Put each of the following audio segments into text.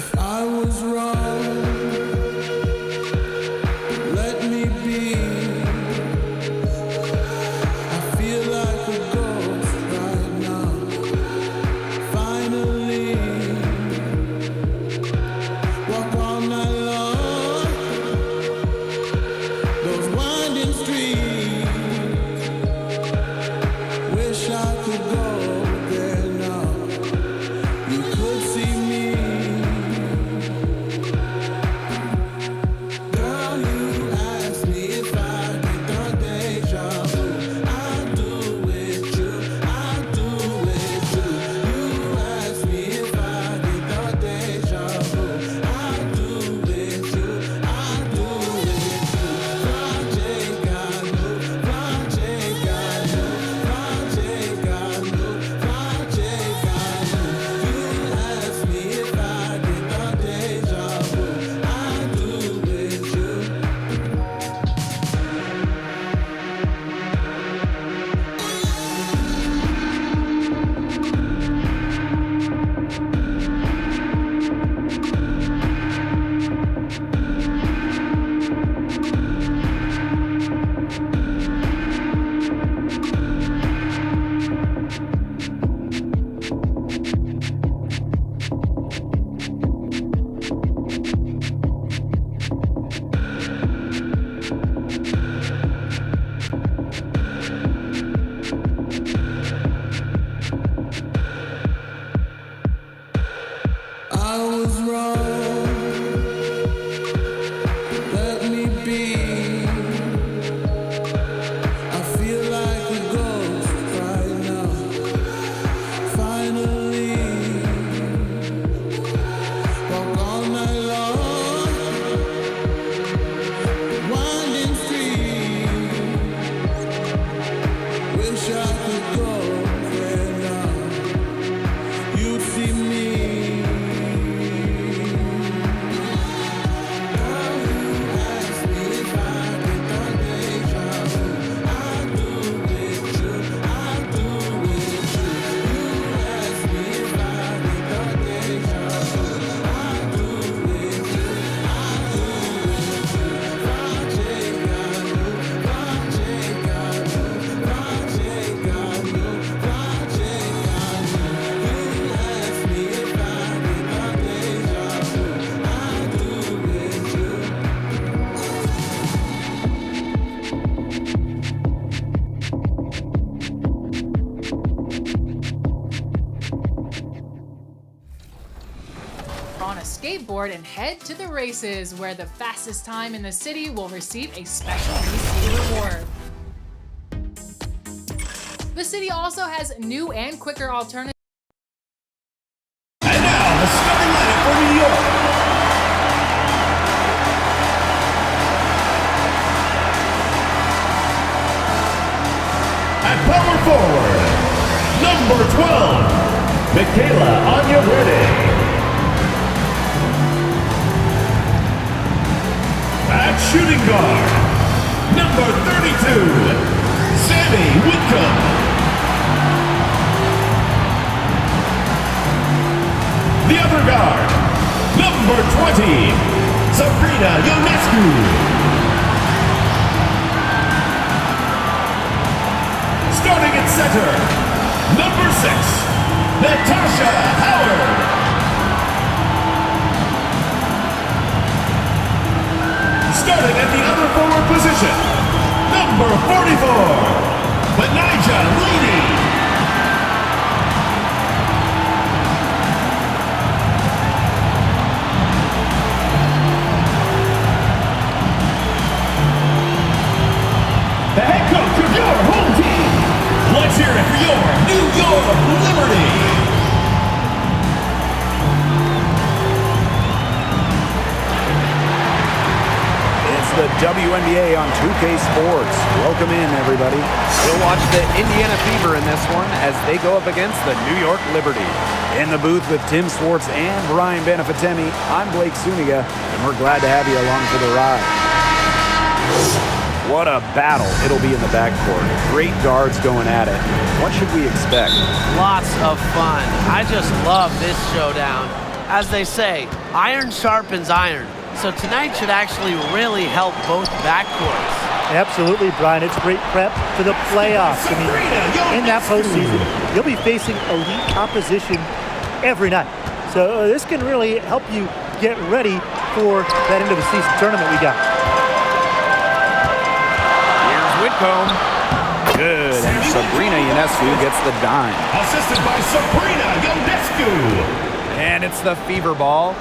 If I was wrong, let me be. I feel like a ghost right now. Finally, walk all night long. Those winding streets. Wish I could go there now. You could see me. Girl, you asked me if I get the deja vu. I do with you, I do with you. You asked me if I get the deja vu. I do with you, I do with you. Project I knew, project I knew, project I knew, project I knew. You asked me if I get the deja vu. I do with you. I was wrong. Let me be. I feel like a ghost right now. Finally, walk all night long. Winding streets. Wish I could go there now. You'd see me. Girl, you asked me if I get the deja vu. I do with you, I do with you. You asked me if I get the deja vu. I do with you, I do with you. Project I knew, project I knew, project I knew, project I knew. You asked me if I get the deja vu. I do with you. On a skateboard and head to the races, where the fastest time in the city will receive a special VC reward. The city also has new and quicker alternatives. And now, the starting lineup for New York. At power forward, number 12, Michaela Onyewere. At shooting guard, number 32, Sammy Whitcomb. The other guard, number 20, Sabrina Ionescu. Starting at center, number 6, Natasha Howard. Starting at the other forward position, number 44, Benija Leedy. The head coach of your home team. Let's hear it for your New York Liberty. It's the WNBA on 2K Sports. Welcome in, everybody. We'll watch the Indiana Fever in this one as they go up against the New York Liberty. In the booth with Tim Swartz and Brian Benefatemi, I'm Blake Suniga, and we're glad to have you along for the ride. What a battle it'll be in the backcourt. Great guards going at it. What should we expect? Lots of fun. I just love this showdown. As they say, iron sharpens iron. So tonight should actually really help both backcourts. Absolutely, Brian. It's great prep for the playoffs. I mean, in that postseason, you'll be facing elite opposition every night. So this can really help you get ready for that end of the season tournament we got. Here's Whitcomb. Good, and Sabrina Ionescu gets the dime. Assisted by Sabrina Ionescu. And it's the Fever ball.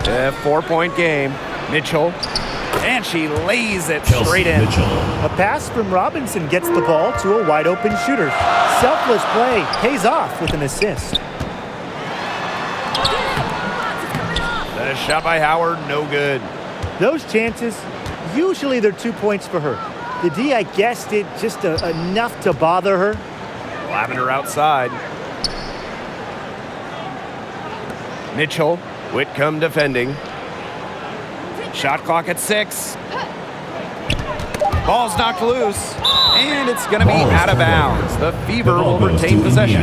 A 4-point game. Mitchell. And she lays it straight in. A pass from Robinson gets the ball to a wide-open shooter. Selfless play pays off with an assist. The shot by Howard, no good. Those chances, usually they're 2 points for her. The D, I guess, did just enough to bother her. Lavender outside. Mitchell, Whitcomb defending. Shot clock at 6. Ball's knocked loose, and it's going to be out of bounds. The Fever will retain possession.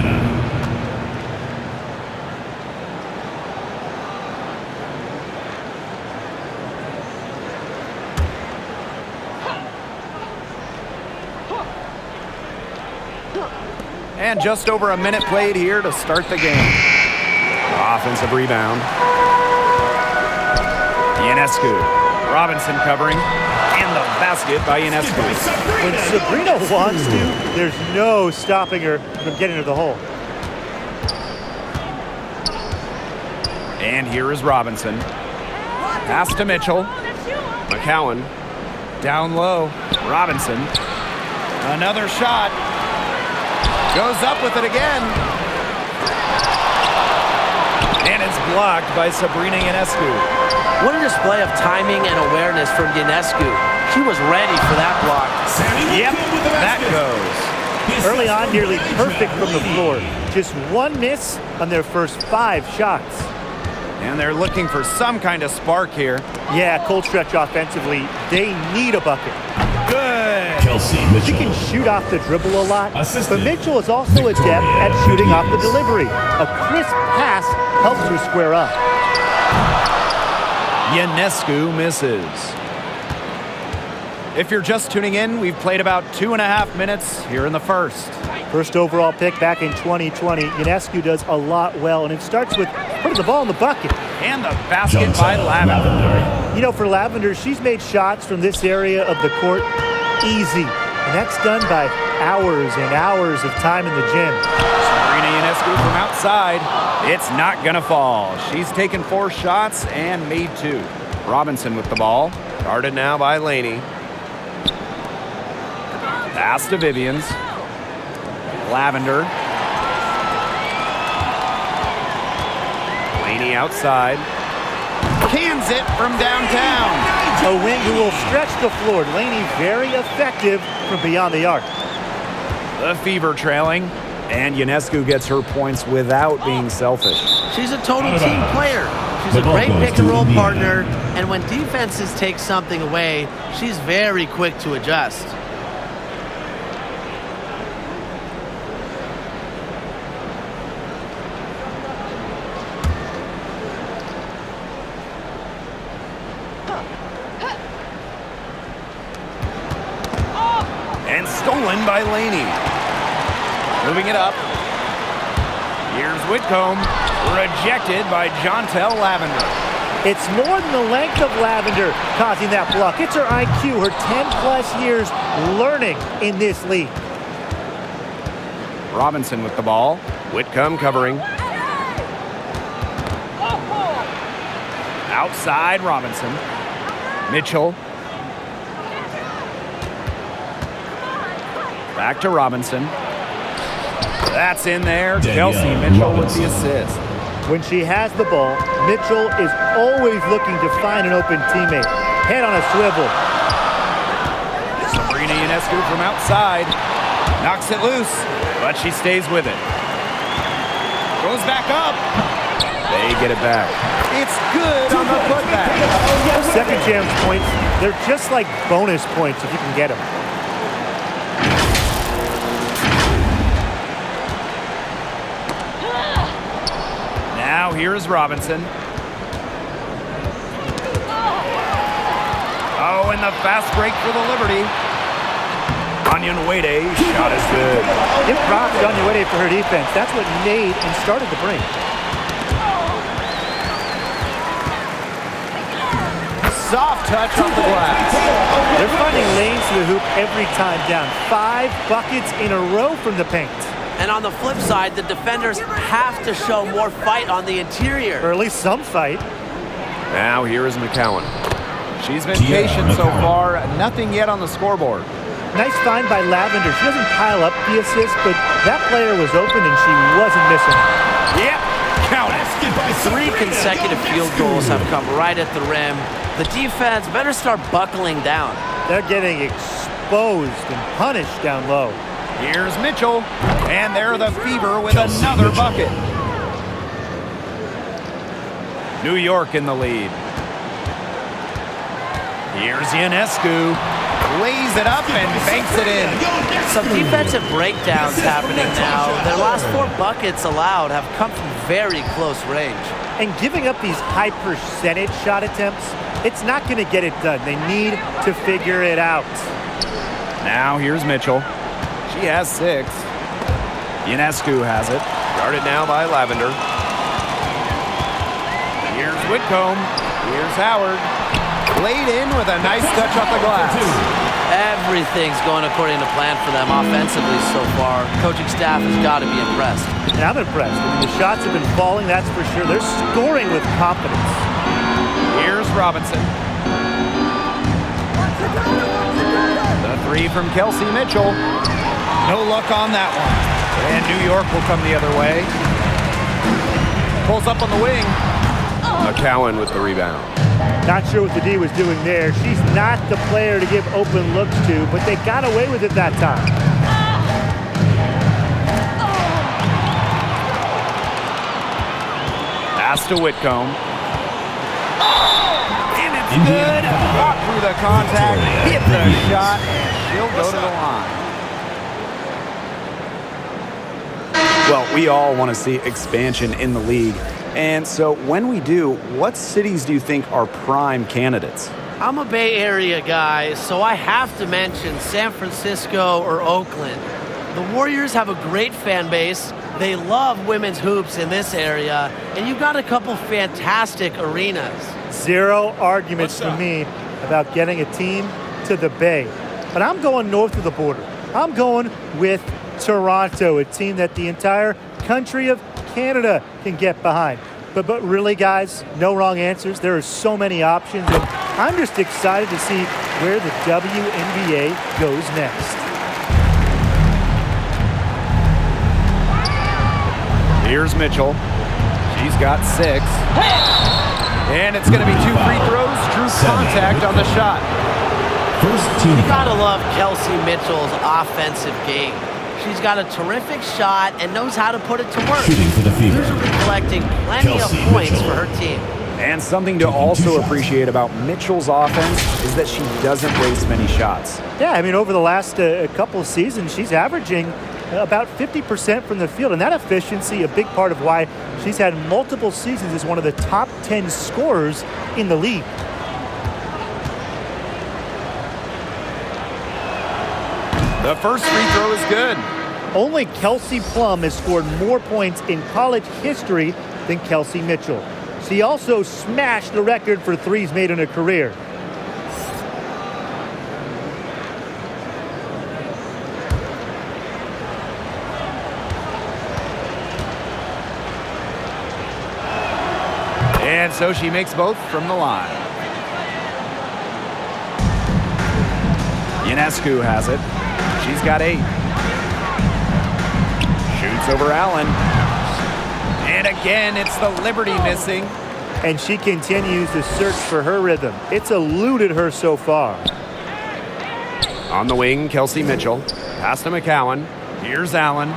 And just over a minute played here to start the game. Offensive rebound. Ionescu. Robinson covering. And the basket by Ionescu. When Sabrina wants to, there's no stopping her from getting to the hole. And here is Robinson. Pass to Mitchell. McCowan. Down low. Robinson. Another shot. Goes up with it again. And it's blocked by Sabrina Ionescu. What a display of timing and awareness from Ionescu. She was ready for that block. Yep, that goes. Early on, nearly perfect from the floor. Just one miss on their first 5 shots. And they're looking for some kind of spark here. Yeah, cold stretch offensively. They need a bucket. Good. She can shoot off the dribble a lot, Assisted. but Mitchell is also adept at shooting off the delivery. A crisp pass helps her square up. Ionescu misses. If you're just tuning in, we've played about 2.5 minutes here in the first. First overall pick back in 2020. Ionescu does a lot well, and it starts with putting the ball in the bucket. And the basket by Lavender. You know, for Lavender, she's made shots from this area of the court easy, and that's done by hours and hours of time in the gym. Sabrina Ionescu from outside. It's not gonna fall. She's taken 4 shots and made 2. Robinson with the ball. Guarded now by Laney. Pass to Vivians. Lavender. Laney outside. Cans it from downtown. A wing who will stretch the floor. Laney very effective from beyond the arc. The Fever trailing. And Ionescu gets her points without being selfish. She's a total team player. She's a great pick-and-roll partner, and when defenses take something away, she's very quick to adjust. And stolen by Laney. Moving it up. Here's Whitcomb. Rejected by Jontel Lavender. It's more than the length of Lavender causing that block. It's her IQ, her 10-plus years learning in this league. Robinson with the ball. Whitcomb covering. Outside Robinson. Mitchell. Back to Robinson. That's in there. Danielle Kelsey Mitchell with Robinson. the assist. When she has the ball, Mitchell is always looking to find an open teammate. Head on a swivel. Sabrina Ionescu from outside. Knocks it loose, but she stays with it. Goes back up. They get it back. It's good on the putback. Second chance points, they're just like bonus points if you can get them. Now here's Robinson. Oh, and the fast break for the Liberty. Ionescu, shot is good. Give props to Ionescu for her defense. That's what made and started the break. Soft touch off the glass. They're finding lanes to the hoop every time down. 5 buckets in a row from the paint. And on the flip side, the defenders have to show more fight on the interior. Or at least some fight. Now here is McCowan. She's been patient so far. Nothing yet on the scoreboard. Nice find by Lavender. She doesn't pile up the assist, but that player was open and she wasn't missing. Yep, count it. 3 consecutive field goals have come right at the rim. The defense better start buckling down. They're getting exposed and punished down low. Here's Mitchell, and they're the Fever with another bucket. New York in the lead. Here's Ionescu. Lays it up and banks it in. Some defensive breakdowns happening now. Their last 4 buckets allowed have come from very close range. And giving up these high percentage shot attempts, it's not going to get it done. They need to figure it out. Now here's Mitchell. She has 6. Ionescu has it. Guarded now by Lavender. Here's Whitcomb. Here's Howard. Laid in with a nice touch off the glass. Everything's going according to plan for them offensively so far. Coaching staff has got to be impressed. And I'm impressed. I mean, the shots have been falling, that's for sure. They're scoring with confidence. Here's Robinson. The 3 from Kelsey Mitchell. No luck on that one. And New York will come the other way. Pulls up on the wing. McCowan with the rebound. Not sure what the D was doing there. She's not the player to give open looks to, but they got away with it that time. Pass to Whitcomb. And it's good. Walk through the contact, hit the shot, and she'll go to the line. Well, we all want to see expansion in the league. And so when we do, what cities do you think are prime candidates? I'm a Bay Area guy, so I have to mention San Francisco or Oakland. The Warriors have a great fan base. They love women's hoops in this area, and you've got a couple fantastic arenas. 0 arguments for me about getting a team to the Bay. But I'm going north of the border. I'm going with Toronto, a team that the entire country of Canada can get behind. But really, guys, no wrong answers. There are so many options, and I'm just excited to see where the WNBA goes next. Here's Mitchell. She's got 6. And it's going to be 2 free throws. True contact on the shot. You gotta love Kelsey Mitchell's offensive game. She's got a terrific shot and knows how to put it to work. Usually collecting plenty of points for her team. And something to also appreciate about Mitchell's offense is that she doesn't waste many shots. Yeah, I mean, over the last couple of seasons, she's averaging about 50% from the field. And that efficiency, a big part of why she's had multiple seasons as one of the top 10 scorers in the league. The first free throw is good. Only Kelsey Plum has scored more points in college history than Kelsey Mitchell. She also smashed the record for threes made in her career. And so she makes both from the line. Ionescu has it. She's got 8. Shoots over Allen. And again, it's the Liberty missing. And she continues to search for her rhythm. It's eluded her so far. On the wing, Kelsey Mitchell. Pass to McCowan. Here's Allen.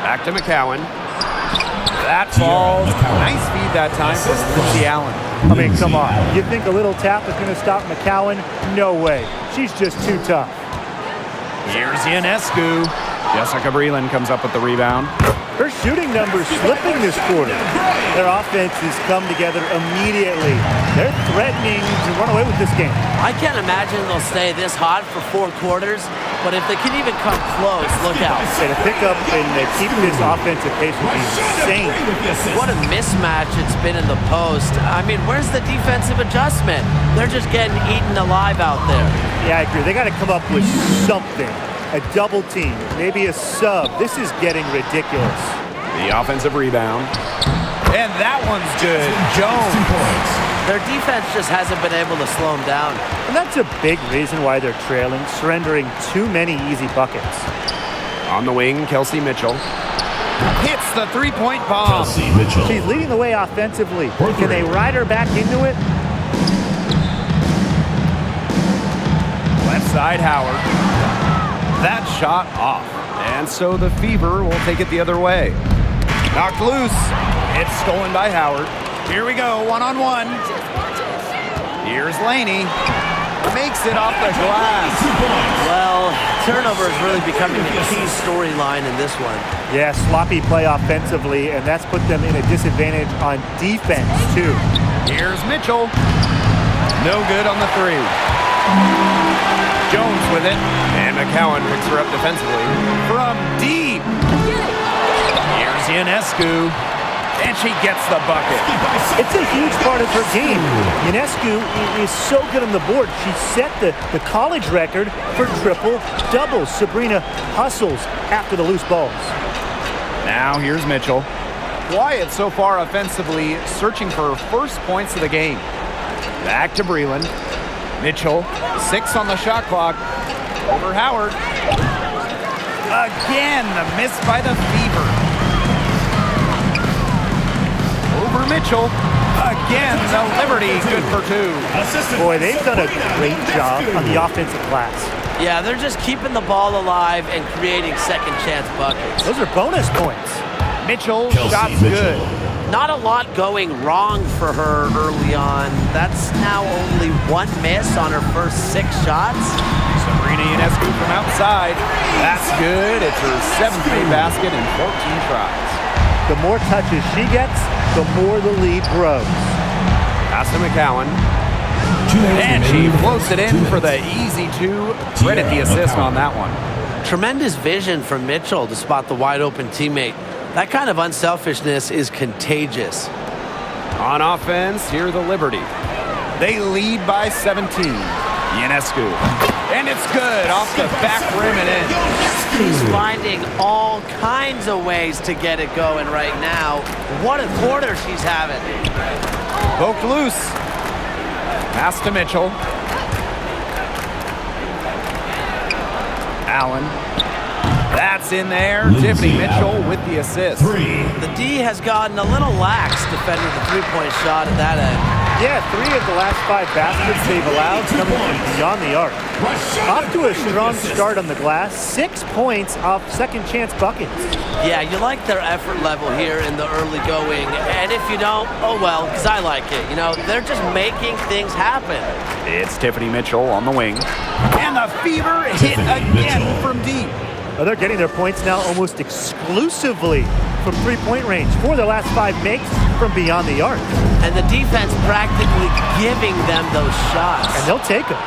Back to McCowan. That falls. Nice feed that time for Lindsay Allen. I mean, come on. You think a little tap is going to stop McCowan? No way. She's just too tough. Here's Ionescu. Jessica Breland comes up with the rebound. Her shooting numbers slipping this quarter. Their offense has come together immediately. They're threatening to run away with this game. I can't imagine they'll stay this hot for 4 quarters, but if they can even come close, look out. And to pick up and keep this offensive pace would be insane. What a mismatch it's been in the post. I mean, where's the defensive adjustment? They're just getting eaten alive out there. Yeah, I agree. They got to come up with something. A double team, maybe a sub. This is getting ridiculous. The offensive rebound. And that one's good. Jones. Their defense just hasn't been able to slow them down. And that's a big reason why they're trailing, surrendering too many easy buckets. On the wing, Kelsey Mitchell. Hits the three-point bomb. Kelsey Mitchell. She's leading the way offensively. Can they ride her back into it? Left side, Howard. That shot off. And so the Fever will take it the other way. Knocked loose. It's stolen by Howard. Here we go, one-on-one. Here's Laney. Makes it off the glass. Well, turnover is really becoming a key storyline in this one. Yeah, sloppy play offensively, and that's put them in a disadvantage on defense, too. Here's Mitchell. No good on the three. Jones with it, and McCowan picks her up defensively from deep. Here's Ionescu, and she gets the bucket. It's a huge part of her game. Ionescu is so good on the board. She set the college record for triple-doubles. Sabrina hustles after the loose balls. Now here's Mitchell. Quiet so far offensively, searching for her first points of the game. Back to Breland. Mitchell, 6 on the shot clock. Over Howard. Again, the miss by the Fever. Over Mitchell. Again, the Liberty, good for 2. Boy, they've done a great job on the offensive glass. Yeah, they're just keeping the ball alive and creating second chance buckets. Those are bonus points. Mitchell, Kelsey shots Mitchell. good. Not a lot going wrong for her early on. That's now only 1 miss on her first 6 shots. Sabrina Ionescu from outside. That's good. It's her 7th made basket in 14 tries. The more touches she gets, the more the lead grows. Pass to McCowan. And she floats it in for the easy 2. Credit the assist on that one. Tremendous vision from Mitchell to spot the wide open teammate. That kind of unselfishness is contagious. On offense, here the Liberty. They lead by 17. Ionescu. And it's good off the back rim and in. She's finding all kinds of ways to get it going right now. What a quarter she's having. Poked loose. Pass to Mitchell. Allen. That's in there. Tiffany Mitchell with the assist. The D has gotten a little lax defending the three-point shot at that end. Yeah, 3 of the last 5 baskets they've allowed coming from beyond the arc. Off to a strong start on the glass. 6 points off second chance buckets. Yeah, you like their effort level here in the early going. And if you don't, oh well, because I like it. You know, they're just making things happen. It's Tiffany Mitchell on the wing. And the Fever hit again from deep. Well, they're getting their points now almost exclusively from three-point range. 4 of their last 5 makes from beyond the arc. And the defense practically giving them those shots. And they'll take them.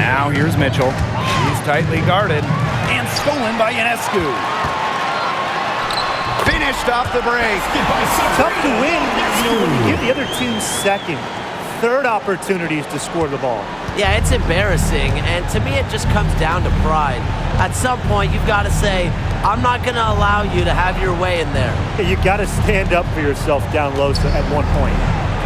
Now here's Mitchell. She's tightly guarded and stolen by Ionescu. Finished off the break. Tough to win, you know, when you give the other team second, third opportunities to score the ball. Yeah, it's embarrassing, and to me it just comes down to pride. At some point, you've got to say, I'm not going to allow you to have your way in there. You got to stand up for yourself down low at one point.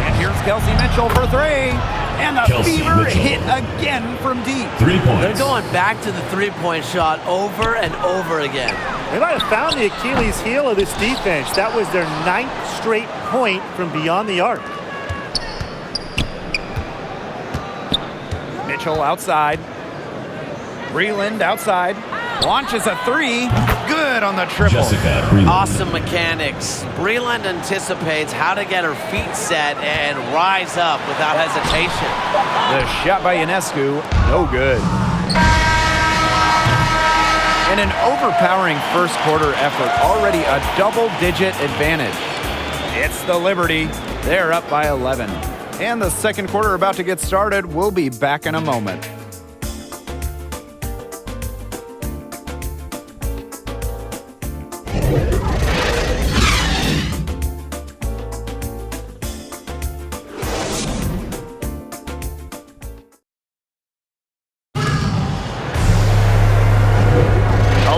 And here's Kelsey Mitchell for 3. And the Kelsey Fever Mitchell. hit again from deep. 3 points. They're going back to the three-point shot over and over again. They might have found the Achilles heel of this defense. That was their 9th straight point from beyond the arc. Mitchell outside. Breland outside. Launches a 3. Good on the triple. Jessica Breland. Awesome mechanics. Breland anticipates how to get her feet set and rise up without hesitation. The shot by Ionescu, no good. And an overpowering first quarter effort, already a double-digit advantage. It's the Liberty. They're up by 11. And the second quarter about to get started. We'll be back in a moment.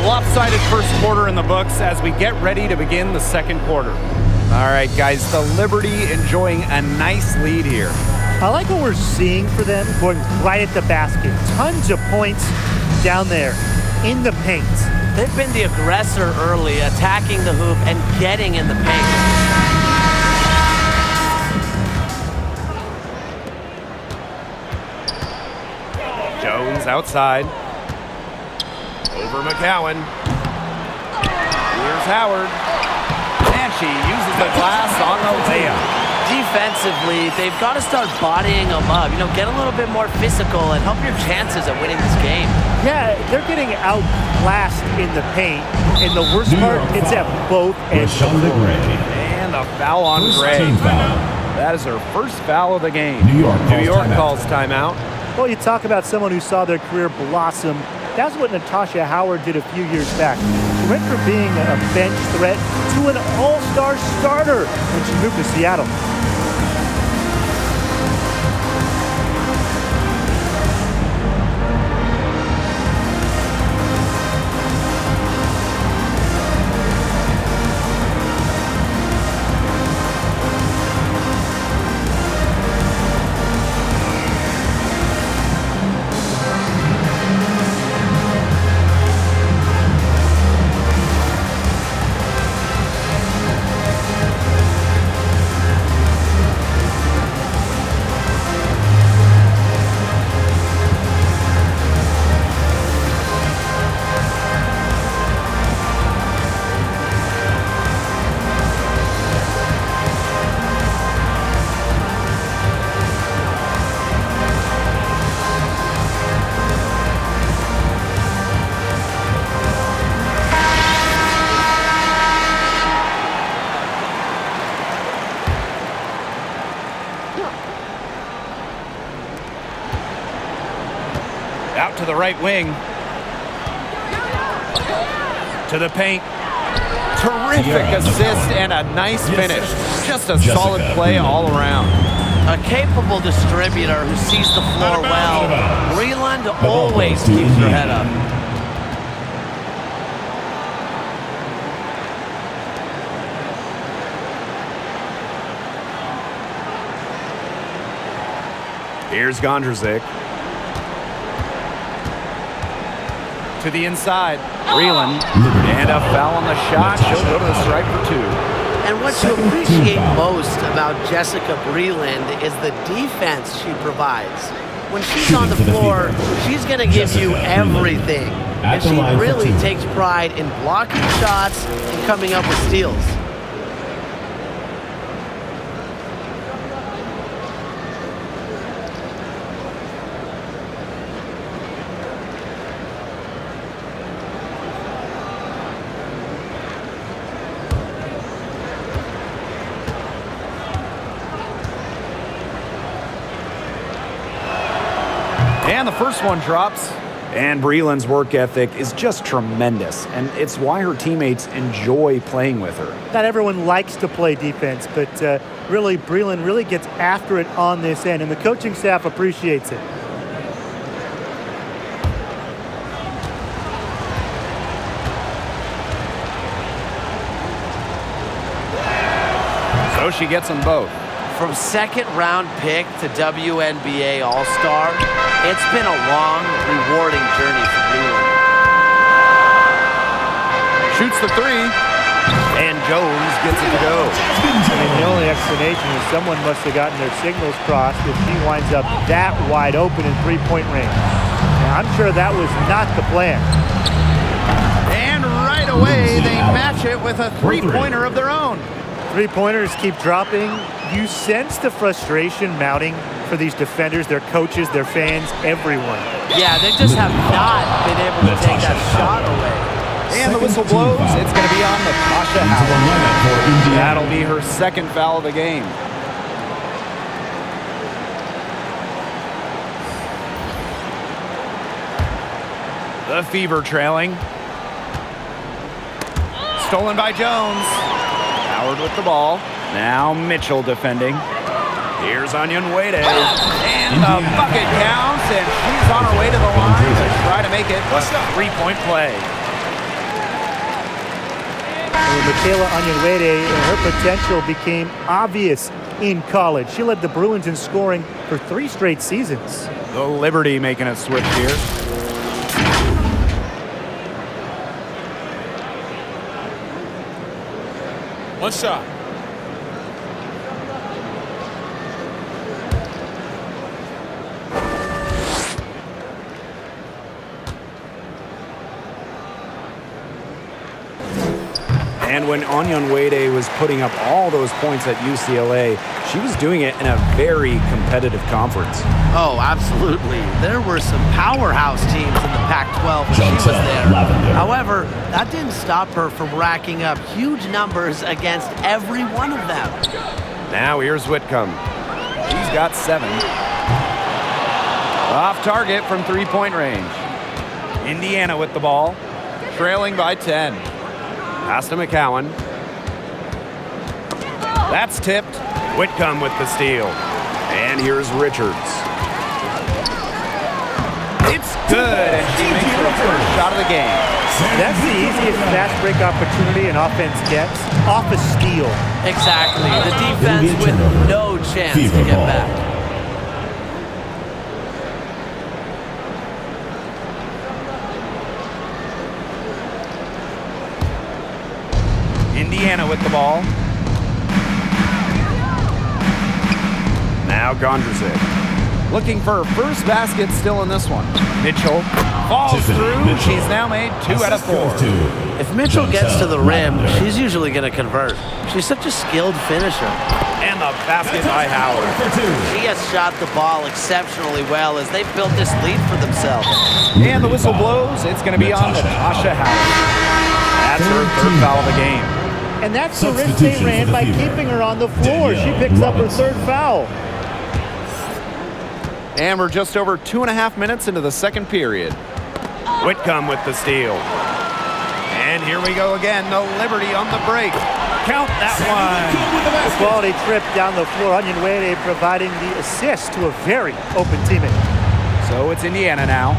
Lopsided first quarter in the books as we get ready to begin the second quarter. All right, guys, the Liberty enjoying a nice lead here. I like what we're seeing for them going right at the basket. Tons of points down there in the paint. They've been the aggressor early, attacking the hoop and getting in the paint. Jones outside. Over McCowan. Here's Howard. And she uses the glass on the layup. Defensively, they've got to start bodying them up. Get a little bit more physical and help your chances at winning this game. Yeah, they're getting outclassed in the paint. And the worst part, it's at both ends of the floor. And a foul on Gray. Team foul. That is her first foul of the game. New York calls timeout. Well, you talk about someone who saw their career blossom. That's what Natasha Howard did a few years back. She went from being a bench threat to an all-star starter when she moved to Seattle. Out to the right wing. To the paint. Terrific assist and a nice finish. Just a solid play all around. A capable distributor who sees the floor well. Breland always keeps her head up. Here's Gondrzik. To the inside. Breland. And a foul on the shot. She'll go to the stripe for two. And what you appreciate most about Jessica Breland is the defense she provides. When she's on the floor, she's going to give you everything. And she really takes pride in blocking shots and coming up with steals. And the first one drops. And Breland's work ethic is just tremendous, and it's why her teammates enjoy playing with her. Not everyone likes to play defense, but really, Breland really gets after it on this end, and the coaching staff appreciates it. So she gets them both. From second-round pick to WNBA All-Star, it's been a long, rewarding journey for Breland. Shoots the three, and Jones gets it to go. The only explanation is someone must have gotten their signals crossed if she winds up that wide open in three-point range. Now, I'm sure that was not the plan. And right away, they match it with a three-pointer of their own. Three-pointers keep dropping. You sense the frustration mounting for these defenders, their coaches, their fans, everyone. Yeah, they just have not been able to take that shot away. And the whistle blows. It's going to be on Natasha Howard. That'll be her second foul of the game. The Fever trailing. Stolen by Jones. Howard with the ball. Now Mitchell defending. Here's Ionescu. And the bucket counts, and she's on her way to the line to try to make it a three-point play. Michaela Ionescu, her potential became obvious in college. She led the Bruins in scoring for 3 straight seasons. The Liberty making a switch here. One shot. And when Ionescu was putting up all those points at UCLA, she was doing it in a very competitive conference. Oh, absolutely. There were some powerhouse teams in the Pac-12 when she was there. However, that didn't stop her from racking up huge numbers against every one of them. Now here's Whitcomb. She's got 7. Off target from three-point range. Indiana with the ball, trailing by 10. Pass to McCowan. That's tipped. Whitcomb with the steal. And here's Richards. It's good, and she makes her first shot of the game. That's the easiest fast break opportunity an offense gets, off a steal. Exactly. The defense with no chance to get back. Indiana with the ball. Now Gondrzic. Looking for her first basket still in this one. Mitchell falls through. She's now made 2 out of 4. If Mitchell gets to the rim, she's usually going to convert. She's such a skilled finisher. And the basket by Howard. She has shot the ball exceptionally well as they built this lead for themselves. And the whistle blows. It's going to be on Natasha Howard. That's her third foul of the game. And that's the risk they ran by keeping her on the floor. She picks up her third foul. And we're just over 2.5 minutes into the second period. Whitcomb with the steal. And here we go again. The Liberty on the break. Count that one. A quality trip down the floor. Ionescu providing the assist to a very open teammate. So it's Indiana now.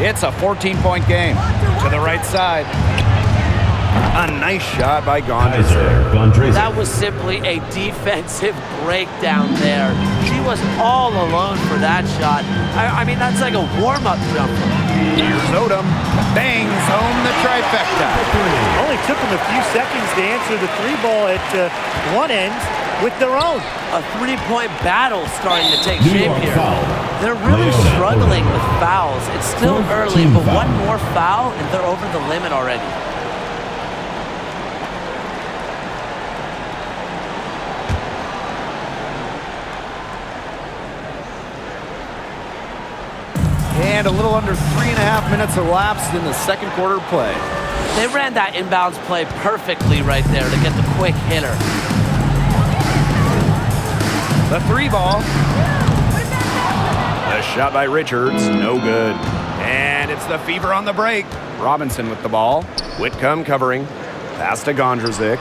It's a 14-point game. To the right side. A nice shot by Gondrzic. That was simply a defensive breakdown there. She was all alone for that shot. I mean, that's like a warm-up jumper. Here's Odom. Bangs home the trifecta. Only took them a few seconds to answer the 3-ball at one end with their own. A 3-point battle starting to take shape here. They're really struggling with fouls. It's still early, but one more foul and they're over the limit already. And a little under 3.5 minutes elapsed in the second quarter play. They ran that inbounds play perfectly right there to get the quick hitter. The 3-ball. A shot by Richards, no good. And it's the Fever on the break. Robinson with the ball. Whitcomb covering. Pass to Gondrzic.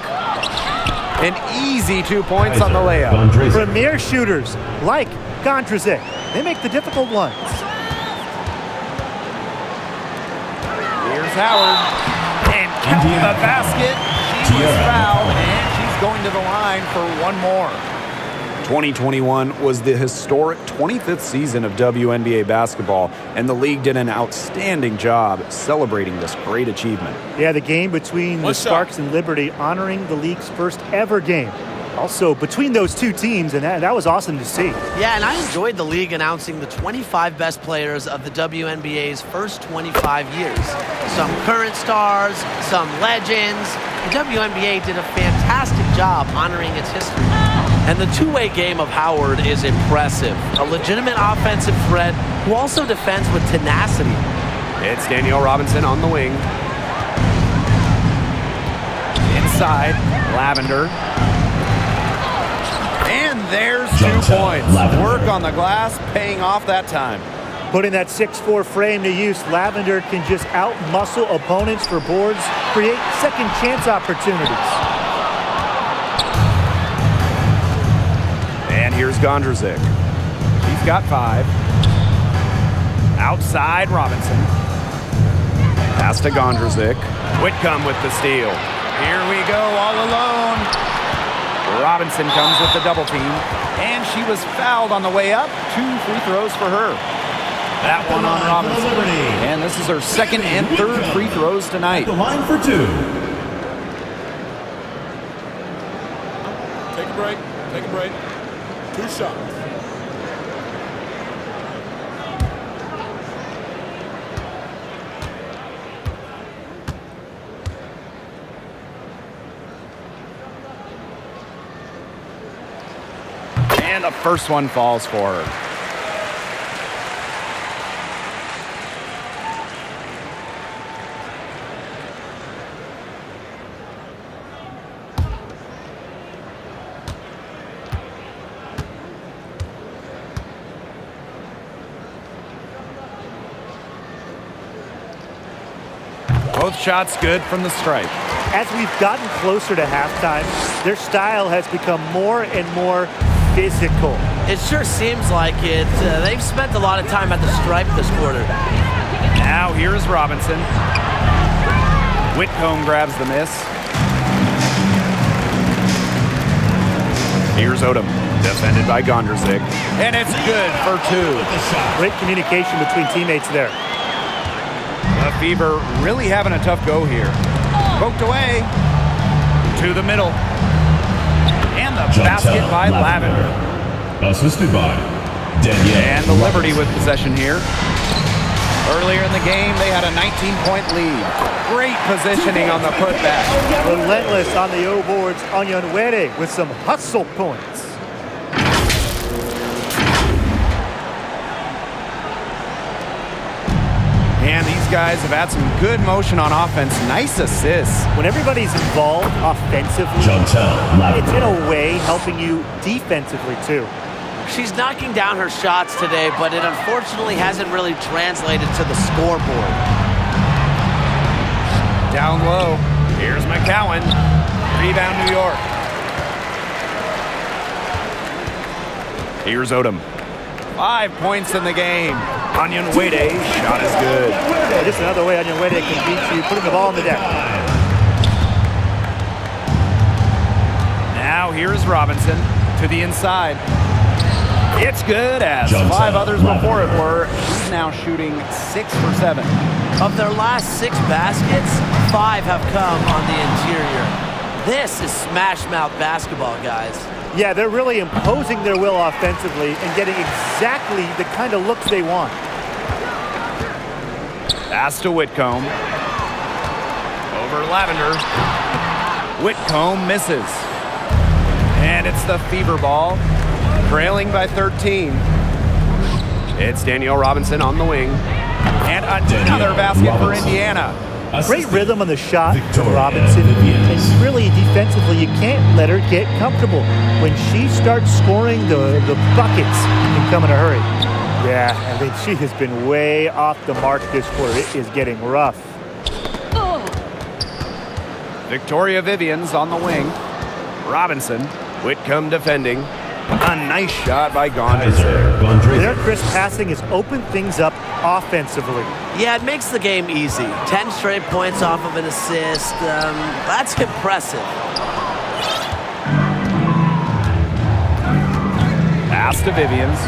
An easy 2 points on the layup. Premier shooters like Gondrzic. They make the difficult ones. Here's Howard. And count the basket. She was fouled, and she's going to the line for one more. 2021 was the historic 25th season of WNBA basketball, and the league did an outstanding job celebrating this great achievement. Yeah, the game between the Sparks and Liberty honoring the league's first ever game. Also, between those two teams, and that was awesome to see. Yeah, and I enjoyed the league announcing the 25 best players of the WNBA's first 25 years. Some current stars, some legends. The WNBA did a fantastic job honoring its history. And the two-way game of Howard is impressive. A legitimate offensive threat who also defends with tenacity. It's Danielle Robinson on the wing. inside. Lavender. And there's 2 Chantel points. Lavender. Work on the glass, paying off that time. Putting that 6'4" frame to use, Lavender can just out-muscle opponents for boards, create second chance opportunities. And here's Gondrzik. He's got 5. Outside Robinson. Pass to Gondrzik. Whitcomb with the steal. Here we go, all alone. Robinson comes with the double team, and she was fouled on the way up. 2 free throws for her. That one on Robinson. And this is her second and third free throws tonight. The line for 2. Take a break. Take a break. 2 shots. And the first one falls for her. Both shots good from the stripe. As we've gotten closer to halftime, their style has become more and more physical. It sure seems like it. They've spent a lot of time at the stripe this quarter. Now here's Robinson. Whitcomb grabs the miss. Here's Odom, defended by Gondrzik. And it's good for 2. Great communication between teammates there. The Fever really having a tough go here. Poked away. To the middle. And the basket by Lavender. Assisted by Danielle. And the Liberty with possession here. Earlier in the game, they had a 19-point lead. Great positioning on the putback. Relentless on the O boards, Ionescu with some hustle points. And these guys have had some good motion on offense. Nice assists. When everybody's involved offensively, Chantel it's in Lavender. a way helping you defensively too. She's knocking down her shots today, but it unfortunately hasn't really translated to the scoreboard. Down low. Here's McCowan. Rebound, New York. Here's Odom. 5 points in the game. Ionescu, shot is good. Yeah, just another way Ionescu can beat you, putting the ball on the deck. Now here's Robinson to the inside. It's good as Johnson, 5 others Lavender. before it were. She's now shooting 6 for 7. Of their last 6 baskets, 5 have come on the interior. This is smash-mouth basketball, guys. Yeah, they're really imposing their will offensively and getting exactly the kind of looks they want. Pass to Whitcomb. Over Lavender. Whitcomb misses. And it's the Fever ball. Trailing by 13. It's Danielle Robinson on the wing. And another basket for Indiana. Great rhythm on the shot from Victoria Robinson. Vivians. And really, defensively, you can't let her get comfortable. When she starts scoring, the buckets can come in a hurry. Yeah, I mean, she has been way off the mark this quarter. It is getting rough. Victoria Vivians on the wing. Robinson. Whitcomb defending. A nice shot by Gondrzik. Their crisp passing has opened things up offensively. Yeah, it makes the game easy. 10 straight points off of an assist. That's impressive. Pass to Vivians.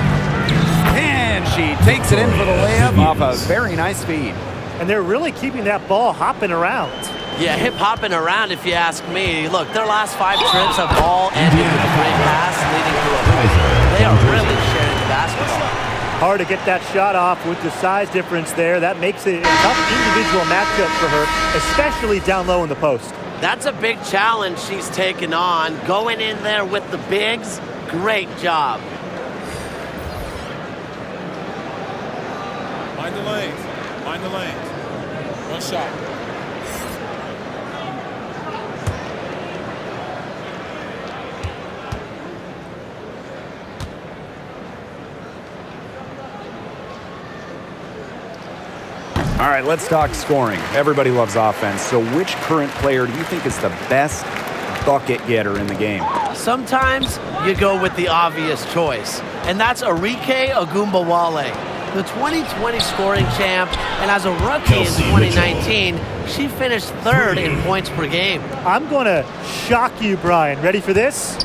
And she takes it in for the layup off a very nice feed. And they're really keeping that ball hopping around. Yeah, hip-hopping around if you ask me. Look, their last 5 trips have all ended with a great pass leading to a hoop. They are really sharing the basketball. Hard to get that shot off with the size difference there. That makes it a tough individual matchup for her, especially down low in the post. That's a big challenge she's taken on. Going in there with the bigs, great job. Mind the lanes. Mind the lanes. One shot. All right, let's talk scoring. Everybody loves offense. So which current player do you think is the best bucket getter in the game? Sometimes you go with the obvious choice, and that's Arike Ogunbowale, the 2020 scoring champ, and as a rookie in 2019, she finished third in points per game. I'm going to shock you, Brian. Ready for this?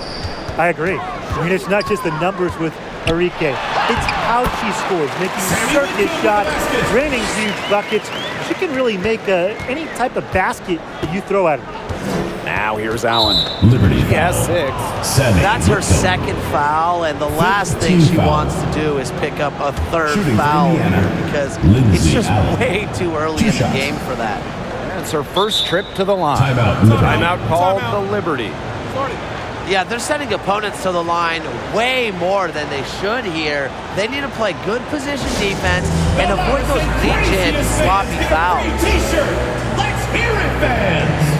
I agree. I mean, it's not just the numbers with Arike. It's how she scores, making circuit shots, draining huge buckets. She can really make any type of basket that you throw at her. Now here's Allen. Liberty She has foul. 6. That's her second foul, and the last thing she wants to do is pick up a third Shooting for foul Indiana, here because it's Lindsay just Allen. way too early Two in the shots. game for that. It's her first trip to the line. Timeout, Liberty. Timeout called the Liberty. Yeah, they're sending opponents to the line way more than they should here. They need to play good position defense and avoid those reach-in sloppy fouls. T-shirt. Let's hear it, fans.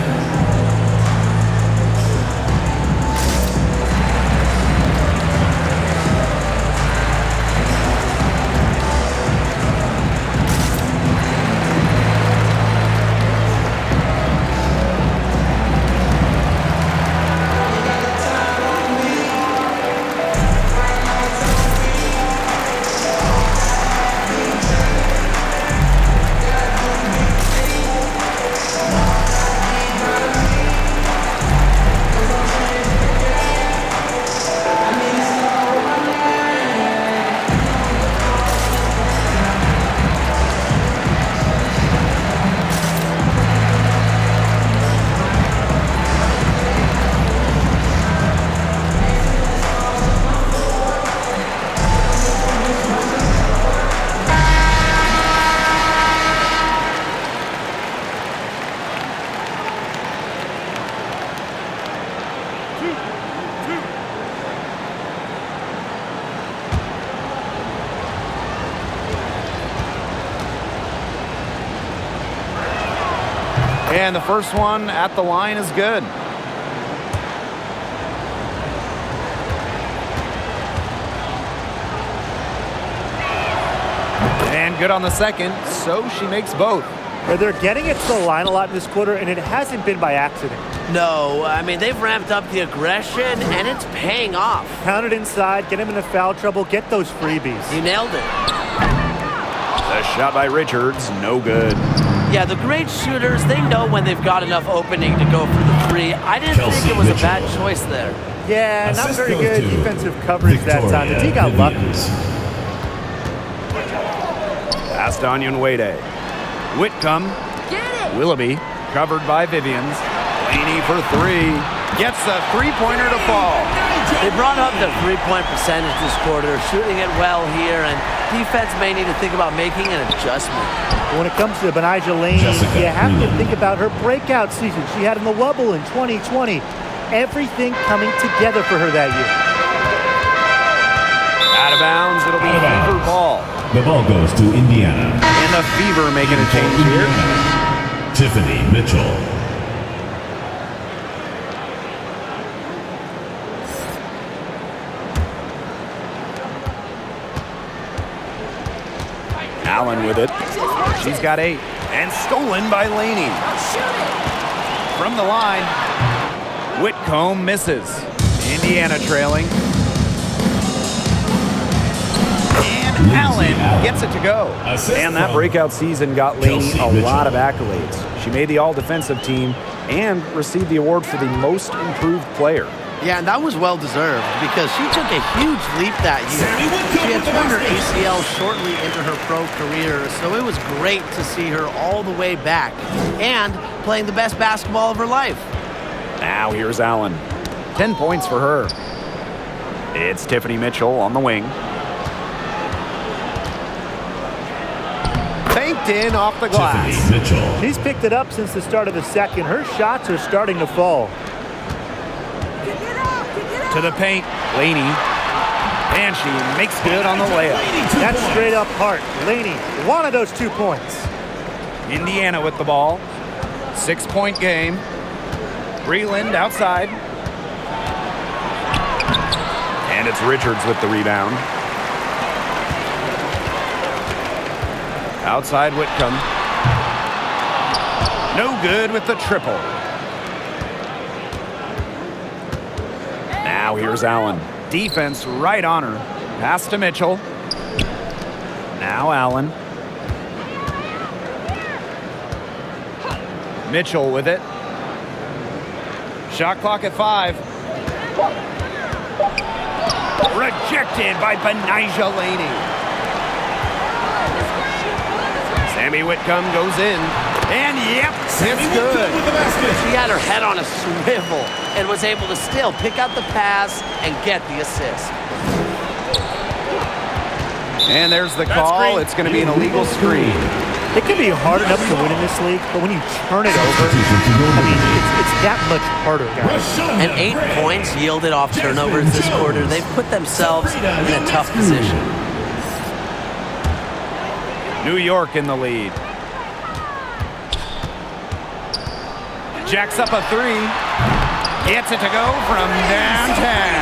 And the first one at the line is good. And good on the second, so she makes both. They're getting it to the line a lot in this quarter, and it hasn't been by accident. No, I mean, they've ramped up the aggression, and it's paying off. Pound it inside, get him into foul trouble, get those freebies. You nailed it. The shot by Richards, no good. Yeah, the great shooters, they know when they've got enough opening to go for the three. I didn't think it was a bad choice there. Yeah, not Assist very goes good to defensive coverage that time. The D got lucky. Passed on Wade. Whitcomb. Willoughby, covered by Vivians. Laney for 3. Gets a three-pointer to fall. They brought up the three-point percentage this quarter, shooting it well here, and defense may need to think about making an adjustment. When it comes to Benijah Laney, Jessica you have to Freeland. think about her breakout season she had in the Wubble in 2020. Everything coming together for her that year. Out of bounds, it'll be Out of bounds. Fever ball. The ball goes to Indiana. And the Fever making a change here. Tiffany Mitchell. Allen with it. She's got 8. And stolen by Laney. From the line, Whitcomb misses. Indiana trailing. And Allen gets it to go. And that breakout season got Laney a lot of accolades. She made the all-defensive team and received the award for the most improved player. Yeah, and that was well-deserved because she took a huge leap that year. She had torn her ACL shortly into her pro career, so it was great to see her all the way back and playing the best basketball of her life. Now here's Allen. 10 points for her. It's Tiffany Mitchell on the wing. Banked in off the glass. Tiffany Mitchell. She's picked it up since the start of the second. Her shots are starting to fall. To the paint, Laney. And she makes good on the layup. That's straight up heart. Laney, one of those 2 points. Indiana with the ball. 6-point game. Breland outside. And it's Richards with the rebound. Outside Whitcomb. No good with the triple. Now here's Allen. Defense right on her. Pass to Mitchell. Now Allen. Mitchell with it. Shot clock at 5. Rejected by Benijah Laney. Sammy Whitcomb goes in. And yep, it's good. She had her head on a swivel and was able to still pick out the pass and get the assist. And there's the call. It's going to be an illegal screen. It can be hard enough to win in this league, but when you turn it over, I mean, it's that much harder, guys. And 8 points yielded off turnovers this quarter. They've put themselves in a tough position. New York in the lead. Jacks up a 3. Gets it to go from downtown.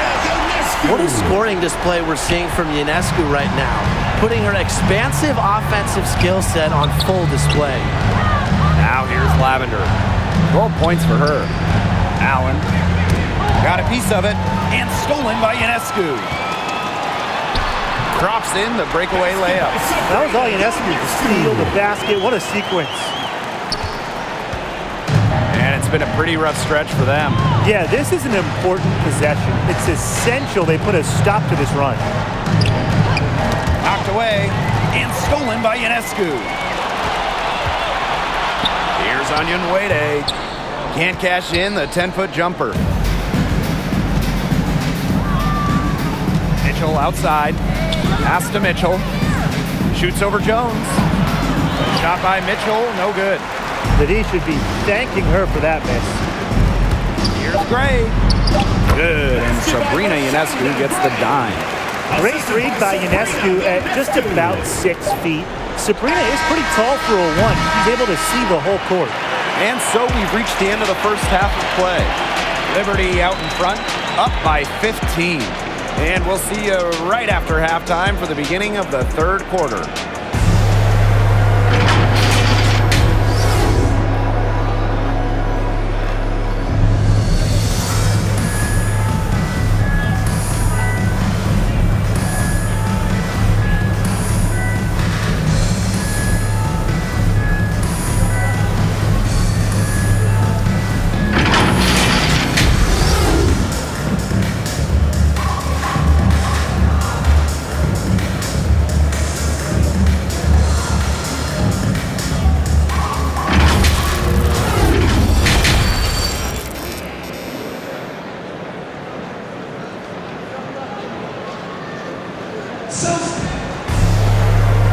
What a scoring display we're seeing from Ionescu right now, putting her expansive offensive skill set on full display. Now here's Lavender. 12 points for her. Allen got a piece of it and stolen by Ionescu. Drops in the breakaway layup. That was all Ionescu. The steal, the basket, what a sequence. And it's been a pretty rough stretch for them. Yeah, this is an important possession. It's essential they put a stop to this run. Knocked away and stolen by Ionescu. Here's Onion Wade. Can't cash in the 10-foot jumper. Mitchell outside. Pass to Mitchell. Shoots over Jones. Shot by Mitchell, no good. That he should be thanking her for that miss. Here's Gray. Good, and Sabrina Ionescu gets the dime. Great read by Ionescu at just about 6 feet. Sabrina is pretty tall for a 1. She's able to see the whole court. And so we've reached the end of the first half of play. Liberty out in front, up by 15. And we'll see you right after halftime for the beginning of the third quarter.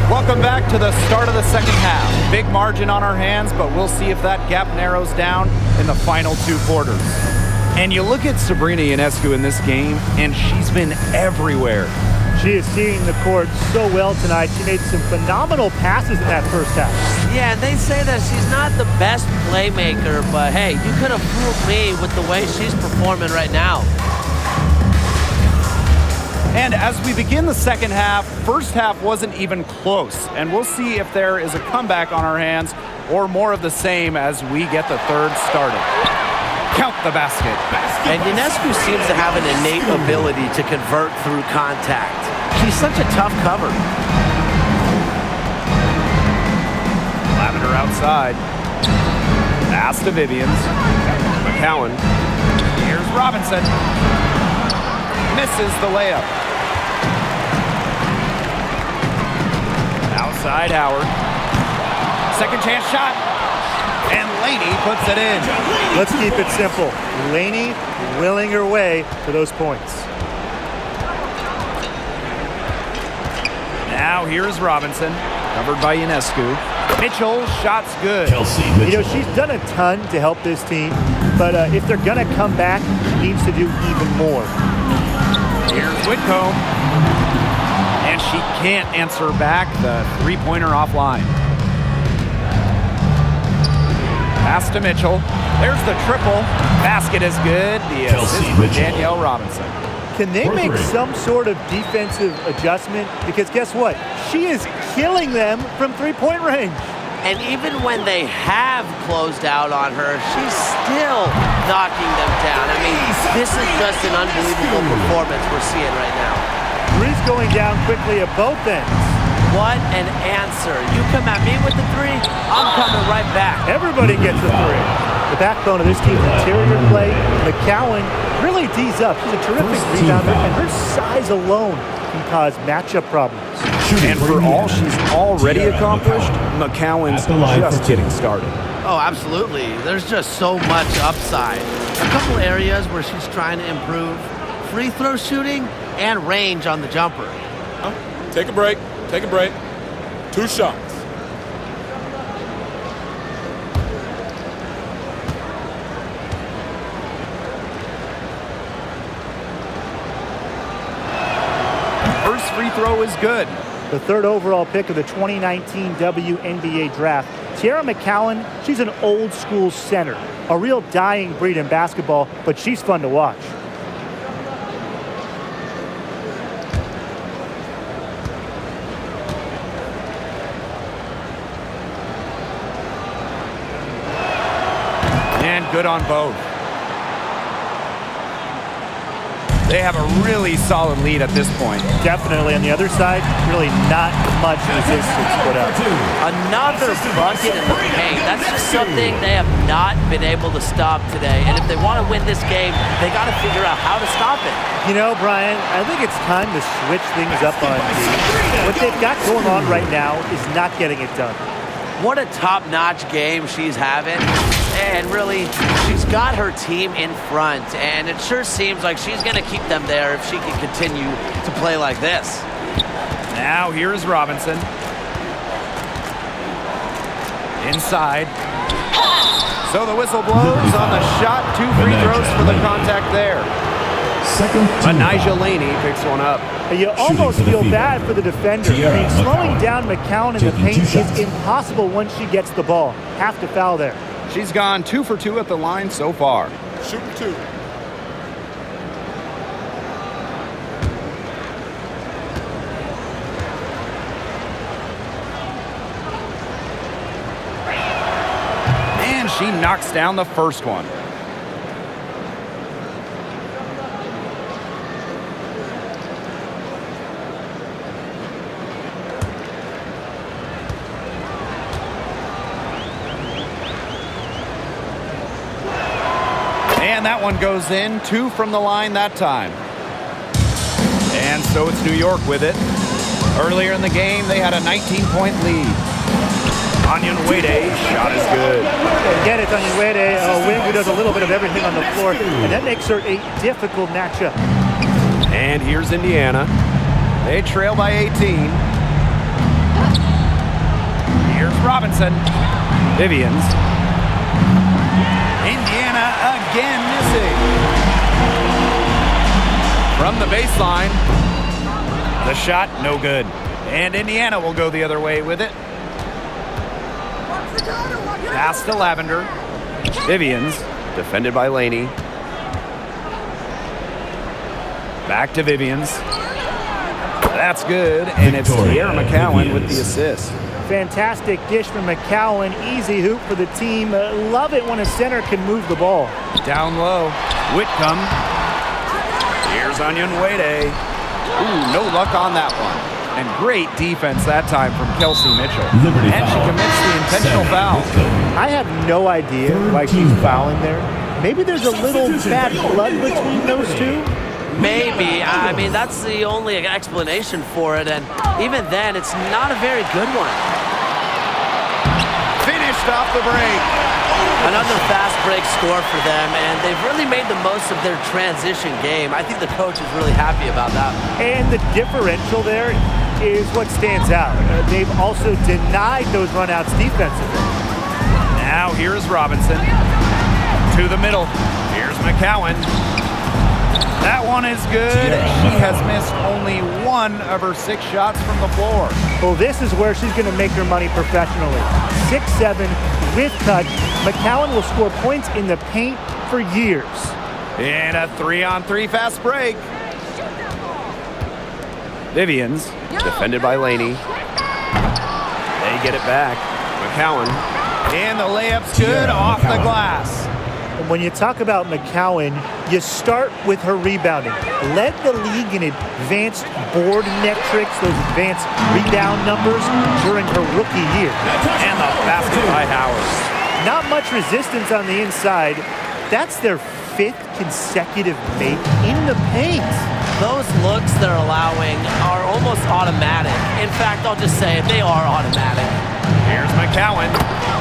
Welcome back to the start of the second half. Big margin on our hands, but we'll see if that gap narrows down in the final 2 quarters. And you look at Sabrina Ionescu in this game, and she's been everywhere. She is seeing the court so well tonight. She made some phenomenal passes in that first half. Yeah, and they say that she's not the best playmaker, but hey, you could have fooled me with the way she's performing right now. And as we begin the second half, first half wasn't even close. And we'll see if there is a comeback on our hands or more of the same as we get the third started. Count the basket. And Ionescu seems to have an innate ability to convert through contact. She's such a tough cover. Lavender outside. Pass to Vivians. McCowan. Here's Robinson. Misses the layup. Outside Howard. Second chance shot. And Laney puts it in. Let's keep it simple. Laney willing her way to those points. Now here's Robinson. Covered by Ionescu. Mitchell, shot's good. You know, she's done a ton to help this team, but if they're going to come back, she needs to do even more. Here's Whitcomb. And she can't answer back the three-pointer offline. Pass to Mitchell. There's the triple. Basket is good. The assist for Danielle Robinson. Can they make some sort of defensive adjustment? Because guess what? She is killing them from three-point range. And even when they have closed out on her, she's still knocking them down. I mean, this is just an unbelievable performance we're seeing right now. Three's going down quickly at both ends. What an answer. You come at me with the three, I'm coming right back. Everybody gets a three. The backbone of this team's interior play, McCowan really D's up. She's a terrific rebounder, and her size alone can cause matchup problems. And for all she's already accomplished, McCowan's just getting started. Oh, absolutely. There's just so much upside. A couple areas where she's trying to improve: free throw shooting and range on the jumper. Take a break. Take a break. 2 shots. First free throw is good. The third overall pick of the 2019 WNBA draft, Tiara McCowan, she's an old school center, a real dying breed in basketball, but she's fun to watch. And good on both. They have a really solid lead at this point. Definitely on the other side, really not much resistance put up. Another bucket in the paint. That's just something they have not been able to stop today. And if they want to win this game, they got to figure out how to stop it. You know, Brian, I think it's time to switch things up on D. What they've got going on right now is not getting it done. What a top-notch game she's having. And really, she's got her team in front, and it sure seems like she's going to keep them there if she can continue to play like this. Now here's Robinson. Inside. So the whistle blows on the shot. 2 free throws for the contact there. Anijah Laney picks one up. You almost feel bad for the defender. I mean, slowing down McCowan in the paint is impossible once she gets the ball. Have to foul there. She's gone 2 for 2 at the line so far. Shoot 2. And she knocks down the first one. And that one goes in. 2 from the line that time. And so it's New York with it. Earlier in the game, they had a 19-point lead. Ionescu shot is good. Again, it's Ionescu, a wing who does a little bit of everything on the floor, and that makes her a difficult matchup. And here's Indiana. They trail by 18. Here's Robinson. Vivians. Indiana again missing. From the baseline. The shot, no good. And Indiana will go the other way with it. Pass to Lavender. Vivians, defended by Laney. Back to Vivians. That's good, and it's Tiara McCowan with the assist. Fantastic dish from McCowan. Easy hoop for the team. Love it when a center can move the ball. Down low. Whitcomb. Here's Ionescu. Ooh, no luck on that one. And great defense that time from Kelsey Mitchell. And she commits the intentional foul. I have no idea why she's fouling there. Maybe there's a little bad blood between those two. Maybe. I mean, that's the only explanation for it, and even then, it's not a very good one. Finished off the break. Another fast break score for them, and they've really made the most of their transition game. I think the coach is really happy about that. And the differential there is what stands out. They've also denied those runouts defensively. Now here's Robinson. To the middle. Here's McCowan. That one is good. She has missed only 1 of her 6 shots from the floor. Well, this is where she's going to make her money professionally. 6'7", with touch. McCowan will score points in the paint for years. And a 3-on-3 fast break. Vivians, defended by Laney. They get it back. McCowan. And the layup's good off the glass. And when you talk about McCowan, you start with her rebounding. Led the league in advanced board metrics, those advanced rebound numbers during her rookie year. And the basket by Howard. Not much resistance on the inside. That's their 5th consecutive make in the paint. Those looks they're allowing are almost automatic. In fact, I'll just say it, they are automatic. Here's McCowan.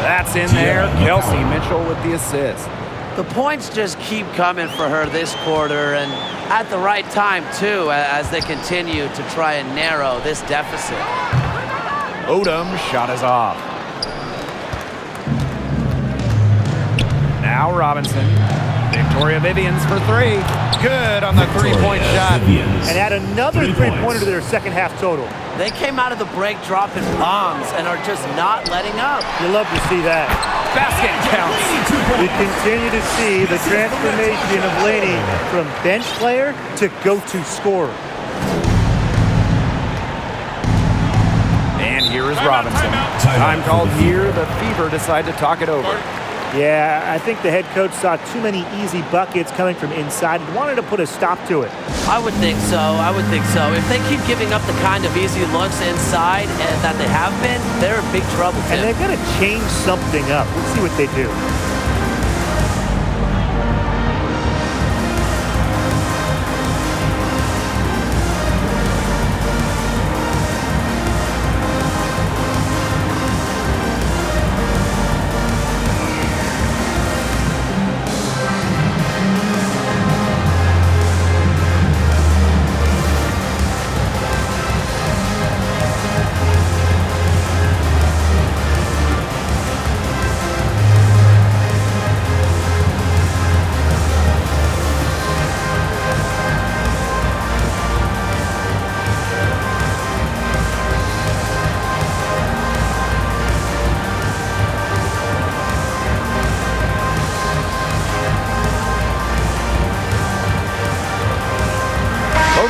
That's in there. Kelsey Mitchell with the assist. The points just keep coming for her this quarter, and at the right time, too, as they continue to try and narrow this deficit. Odom shot is off. Now Robinson. Victoria Vivians for 3. Good on the three-point shot. And add another three-pointer to their second half total. They came out of the break dropping bombs and are just not letting up. You love to see that. Basket counts. We continue to see the transformation of Laney from bench player to go-to scorer. And here is Robinson. Time called here. The Fever decide to talk it over. Yeah, I think the head coach saw too many easy buckets coming from inside and wanted to put a stop to it. I would think so. I would think so. If they keep giving up the kind of easy looks inside and that they have been, they're in big trouble, Tim. And they're going to change something up. Let's see what they do.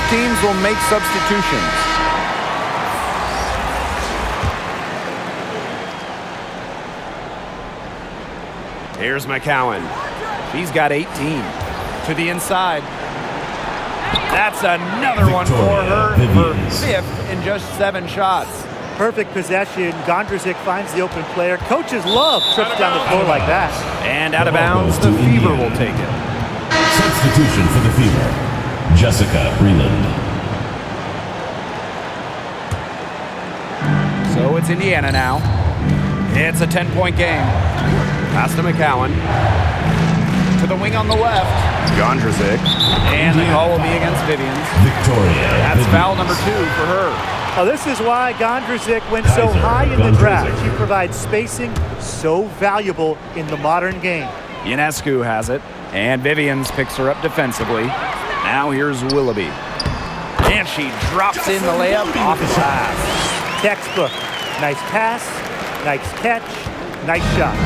Teams will make substitutions. Here's McCowan. She's got 18. To the inside. That's another one for her for 5th in just 7 shots. Perfect possession. Gondrzic finds the open player. Coaches love trips down the floor like that. And out of bounds, the Fever will take it. Substitution for the Fever. Jessica Breland. So it's Indiana now. It's a 10-point game. Pass to McCowan. To the wing on the left. Gondrzic. And the call will be against Vivians. Victoria. That's foul number 2 for her. Oh, this is why Gondrzic went so high in the draft. She provides spacing so valuable in the modern game. Ionescu has it. And Vivians picks her up defensively. Now here's Willoughby. And she drops in the layup off the pass. Textbook. Nice pass, nice catch, nice shot.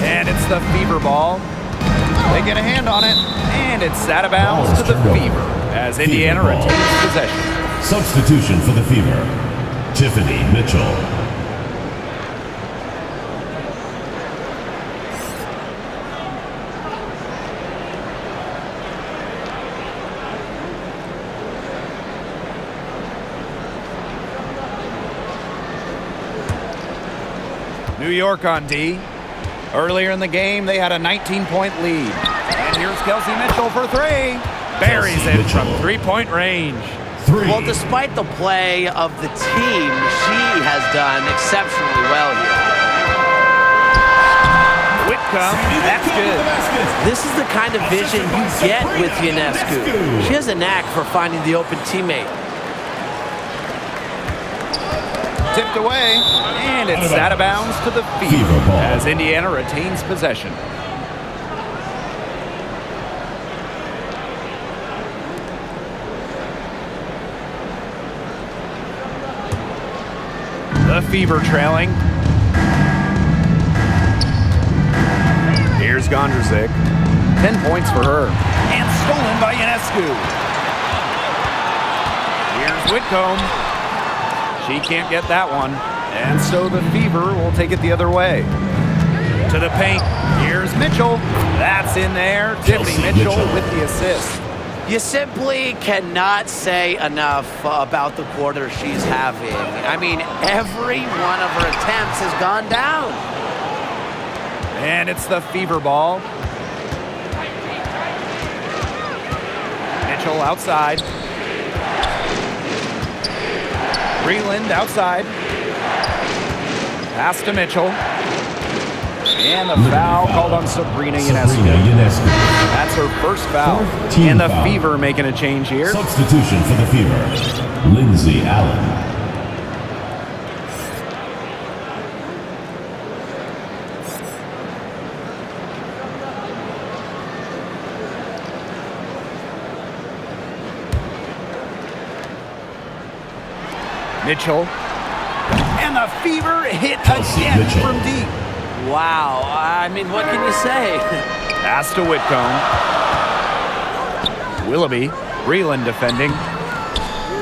And it's the Fever ball. They get a hand on it. And it's out of bounds to the Fever as Indiana retains possession. Substitution for the Fever. Tiffany Mitchell. New York on D. Earlier in the game, they had a 19-point lead. And here's Kelsey Mitchell for 3. Buries it from 3-point range. 3. Well, despite the play of the team, she has done exceptionally well here. Whitcomb, that's good. This is the kind of vision you get with Ionescu. She has a knack for finding the open teammate. Tipped away, and it's out of bounds to the Fever as Indiana retains possession. The Fever trailing. Here's Gondrzic. 10 points for her. And stolen by Ionescu. Here's Whitcomb. She can't get that one. And so the Fever will take it the other way. To the paint. Here's Mitchell. That's in there. Tiffany Mitchell with the assist. You simply cannot say enough about the quarter she's having. I mean, every one of her attempts has gone down. And it's the Fever ball. Mitchell outside. Breland outside. Pass to Mitchell. And the foul called on Sabrina Ionescu. That's her first foul. And the Fever making a change here. Substitution for the Fever, Lindsay Allen. Mitchell. And the Fever hit again Mitchell from deep. Wow. I mean, what can you say? Pass to Whitcomb. Willoughby. Breland defending.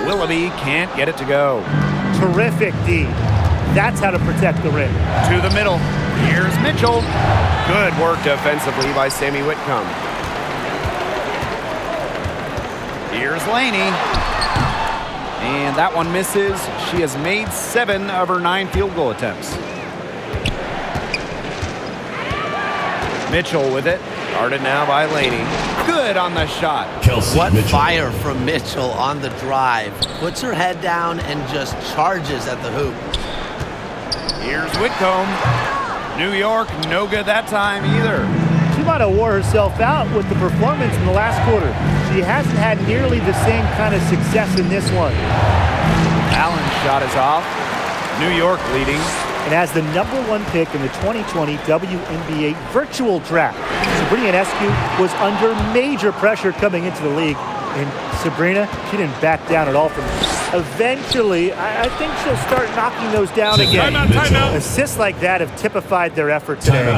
Willoughby can't get it to go. Terrific D. That's how to protect the rim. To the middle. Here's Mitchell. Good work defensively by Sammy Whitcomb. Here's Laney. And that one misses. She has made 7 of her 9 field goal attempts. Mitchell with it. Guarded now by Laney. Good on the shot. What fire from Mitchell on the drive. Puts her head down and just charges at the hoop. Here's Whitcomb. New York, no good that time either. She might have wore herself out with the performance in the last quarter. She hasn't had nearly the same kind of success in this one. Allen's shot is off. New York leading. And as the #1 pick in the 2020 WNBA virtual draft, Sabrina Ionescu was under major pressure coming into the league. And Sabrina, she didn't back down at all from it. Eventually, I think she'll start knocking those down again. Timeout. Assists like that have typified their effort today.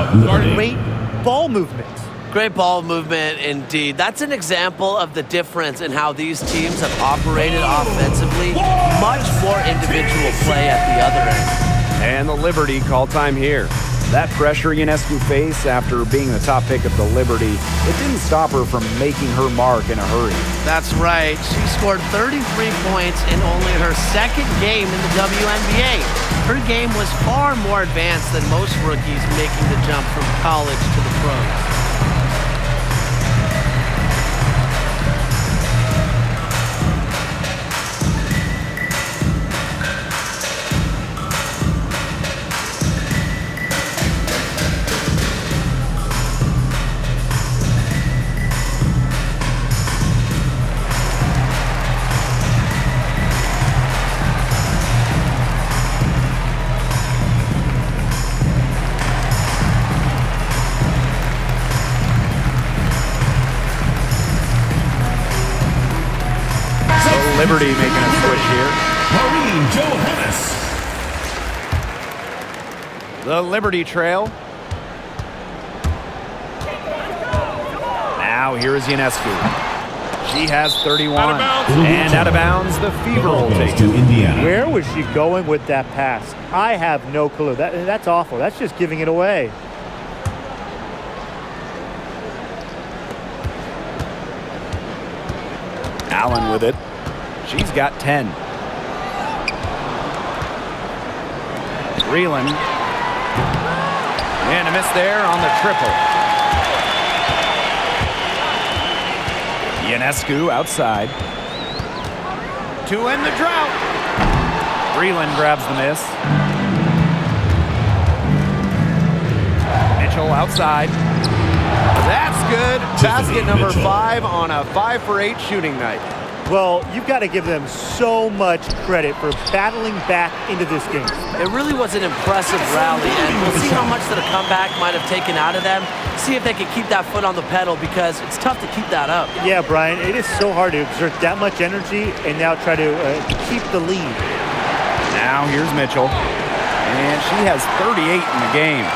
Great ball movement. Great ball movement indeed. That's an example of the difference in how these teams have operated offensively. Much more individual play at the other end. And the Liberty call time here. That pressure Ionescu faced after being the top pick of the Liberty, it didn't stop her from making her mark in a hurry. That's right. She scored 33 points in only her second game in the WNBA. Her game was far more advanced than most rookies making the jump from college to the pros. Liberty making a switch here. Maureen Johannes. The Liberty trail. Now here is Ionescu. She has 31. Out of bounds. And out of bounds, the Fever will take to it. Indiana. Where was she going with that pass? I have no clue. That's awful. That's just giving it away. Allen with it. She's got 10. Breland. And a miss there on the triple. Ionescu outside. To end the drought. Breland grabs the miss. Mitchell outside. That's good. Basket number 5 on a 5 for 8 shooting night. Well, you've got to give them so much credit for battling back into this game. It really was an impressive rally, and we'll see how much that a comeback might have taken out of them. See if they can keep that foot on the pedal, because it's tough to keep that up. Yeah, Brian, it is so hard to exert that much energy and now try to keep the lead. Now here's Mitchell. And she has 38 in the game.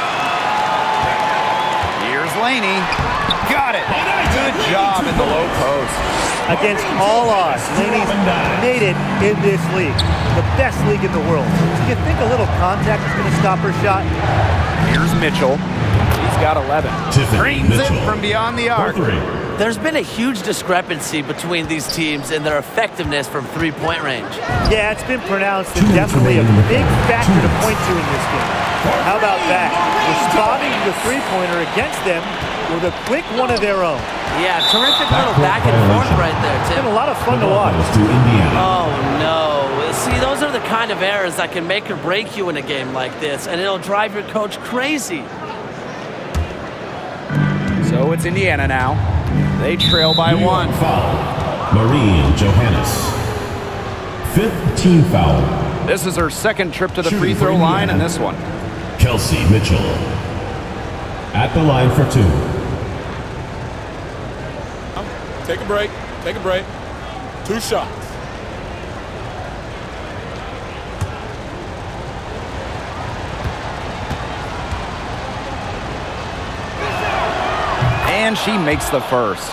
Here's Laney. Got it. Good job in the low post. Against all odds, Laney's made it in this league. The best league in the world. Do you think a little contact is going to stop her shot? Here's Mitchell. He's got 11. Drains it from beyond the arc. There's been a huge discrepancy between these teams in their effectiveness from three-point range. Yeah, it's been pronounced and definitely a big factor to point to in this game. How about that? Responding to the three-pointer against them with a quick one of their own. Yeah, terrific little back and forth right there, It's Tim. been a lot of fun to watch. Oh, no. See, those are the kind of errors that can make or break you in a game like this, and it'll drive your coach crazy. So it's Indiana now. They trail by one. Foul. Marine Johannes. 5th team foul. This is her second trip to the free throw line in this one. Kelsey Mitchell. At the line for 2. Take a break. Take a break. 2 shots. And she makes the first.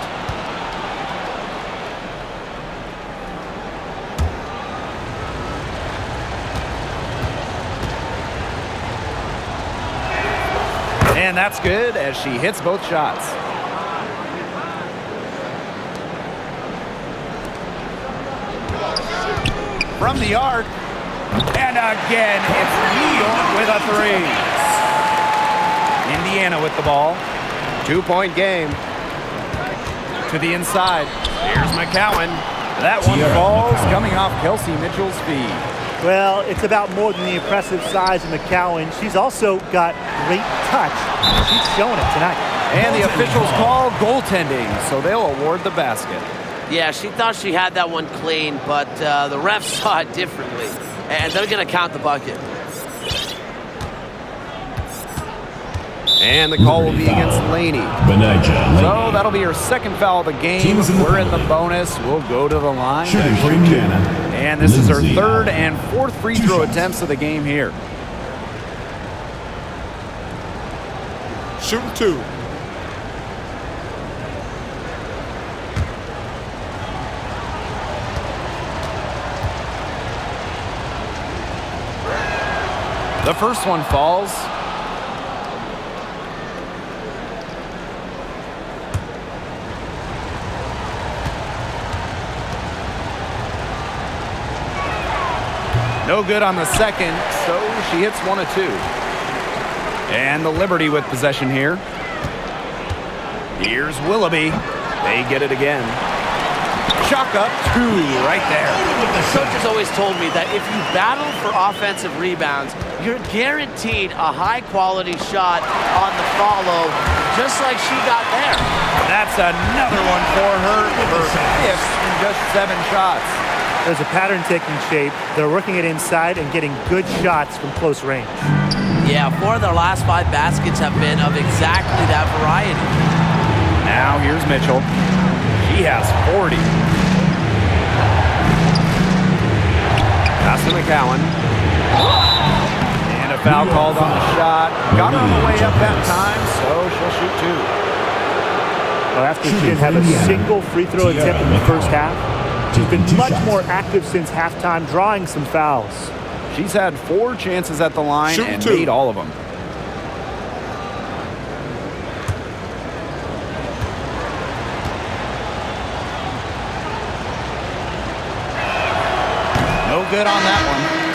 And that's good as she hits both shots. From the arc. And again, it's New York with a three. Indiana with the ball. 2-point game. To the inside. Here's McCowan. That one falls, coming off Kelsey Mitchell's feed. Well, it's about more than the impressive size of McCowan. She's also got great touch. She's showing it tonight. And the officials call goaltending, so they'll award the basket. Yeah, she thought she had that one clean, but the refs saw it differently, and they're going to count the bucket. And the call will be against Laney. So that'll be her second foul of the game. We're in the bonus. We'll go to the line. Shooting for Indiana. And this is her third and fourth free throw attempts of the game here. Shooting 2. The first one falls. No good on the second, so she hits 1 of 2. And the Liberty with possession here. Here's Willoughby. They get it again. Chalk up 2 right there. Coach has always told me that if you battle for offensive rebounds, you're guaranteed a high-quality shot on the follow, just like she got there. That's another one for her. Her 5th in just 7 shots. There's a pattern taking shape. They're working it inside and getting good shots from close range. Yeah, 4 of their last 5 baskets have been of exactly that variety. Now here's Mitchell. She has 40. Pass to McCowan. And a foul called on the shot. Got her on the way up that time, so she'll shoot 2. Well, after she didn't have a single free throw attempt in the first half, she's been much more active since halftime, drawing some fouls. She's had 4 chances at the line and made all of them. No good on that one.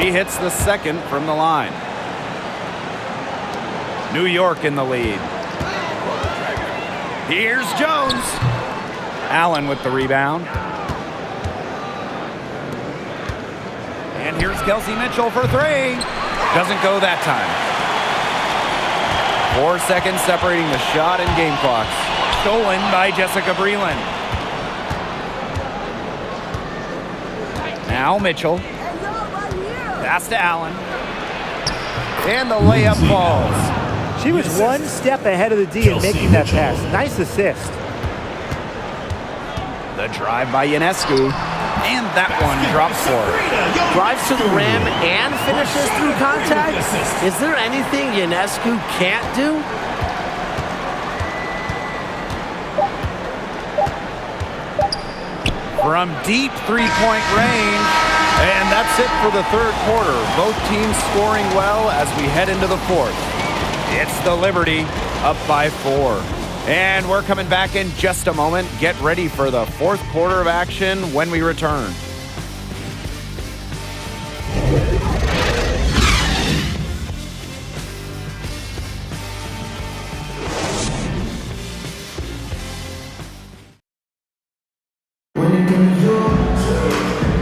He hits the second from the line. New York in the lead. Here's Jones. Allen with the rebound. And here's Kelsey Mitchell for 3. Doesn't go that time. 4 seconds separating the shot and game clocks. Stolen by Jessica Breland. Now Mitchell. Pass to Allen. And the layup falls. She was one step ahead of the D in making that pass. Nice assist. The drive by Ionescu. And that one drops for her. Drives to the rim and finishes through contact. Is there anything Ionescu can't do? From deep three-point range. And that's it for the third quarter. Both teams scoring well as we head into the fourth. It's the Liberty up by 4. And we're coming back in just a moment. Get ready for the fourth quarter of action when we return.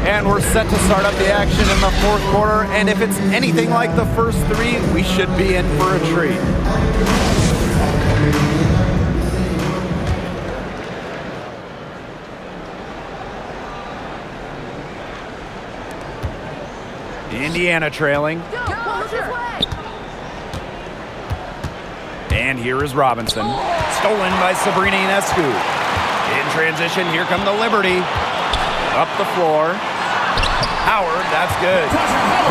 And we're set to start up the action in the fourth quarter. And if it's anything like the first 3, we should be in for a treat. Indiana trailing. And here is Robinson. Stolen by Sabrina Ionescu. In transition, here come the Liberty. Up the floor. Howard, that's good.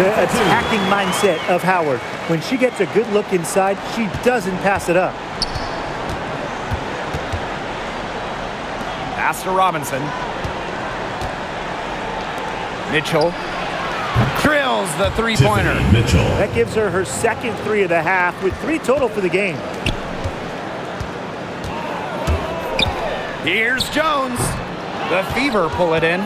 The attacking mindset of Howard. When she gets a good look inside, she doesn't pass it up. Pass to Robinson. Mitchell drills the three-pointer. That gives her her second 3 of the half with 3 total for the game. Here's Jones. The Fever pull it in.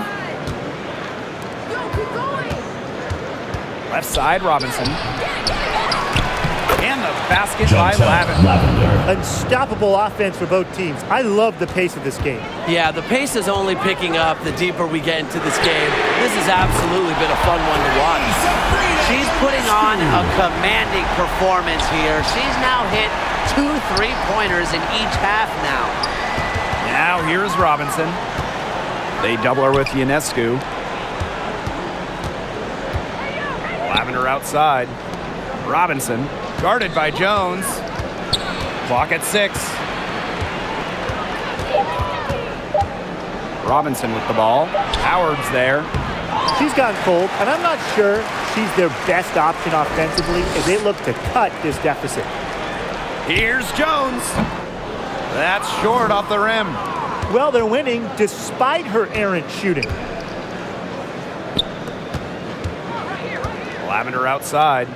Left side, Robinson. And the basket by Lavender. Unstoppable offense for both teams. I love the pace of this game. Yeah, the pace is only picking up the deeper we get into this game. This has absolutely been a fun one to watch. She's putting on a commanding performance here. She's now hit 2 3-pointers in each half now. Now here's Robinson. They double her with Ionescu. Lavender outside. Robinson guarded by Jones. Clock at 6. Robinson with the ball. Howard's there. She's gone cold, and I'm not sure she's their best option offensively as they look to cut this deficit. Here's Jones. That's short off the rim. Well, they're winning despite her errant shooting. Lavender outside.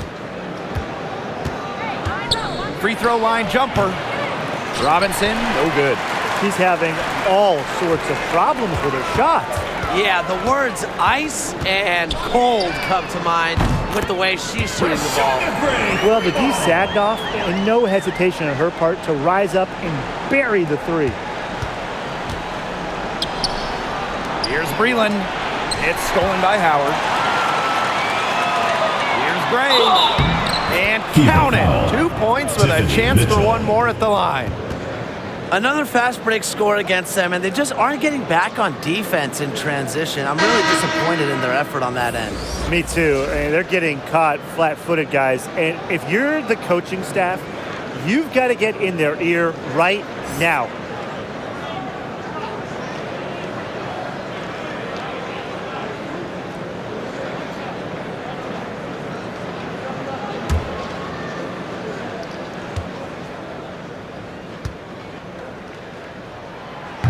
Free throw line jumper. Robinson, no good. She's having all sorts of problems with her shots. Yeah, the words ice and cold come to mind with the way she's shooting the ball. Well, the D sagged off, and no hesitation on her part to rise up and bury the 3. Here's Breland. It's stolen by Howard. Here's Gray. And count it. 2 points with a chance for one more at the line. Another fast break score against them, and they just aren't getting back on defense in transition. I'm really disappointed in their effort on that end. Me too. And they're getting caught flat-footed, guys. And if you're the coaching staff, you've got to get in their ear right now.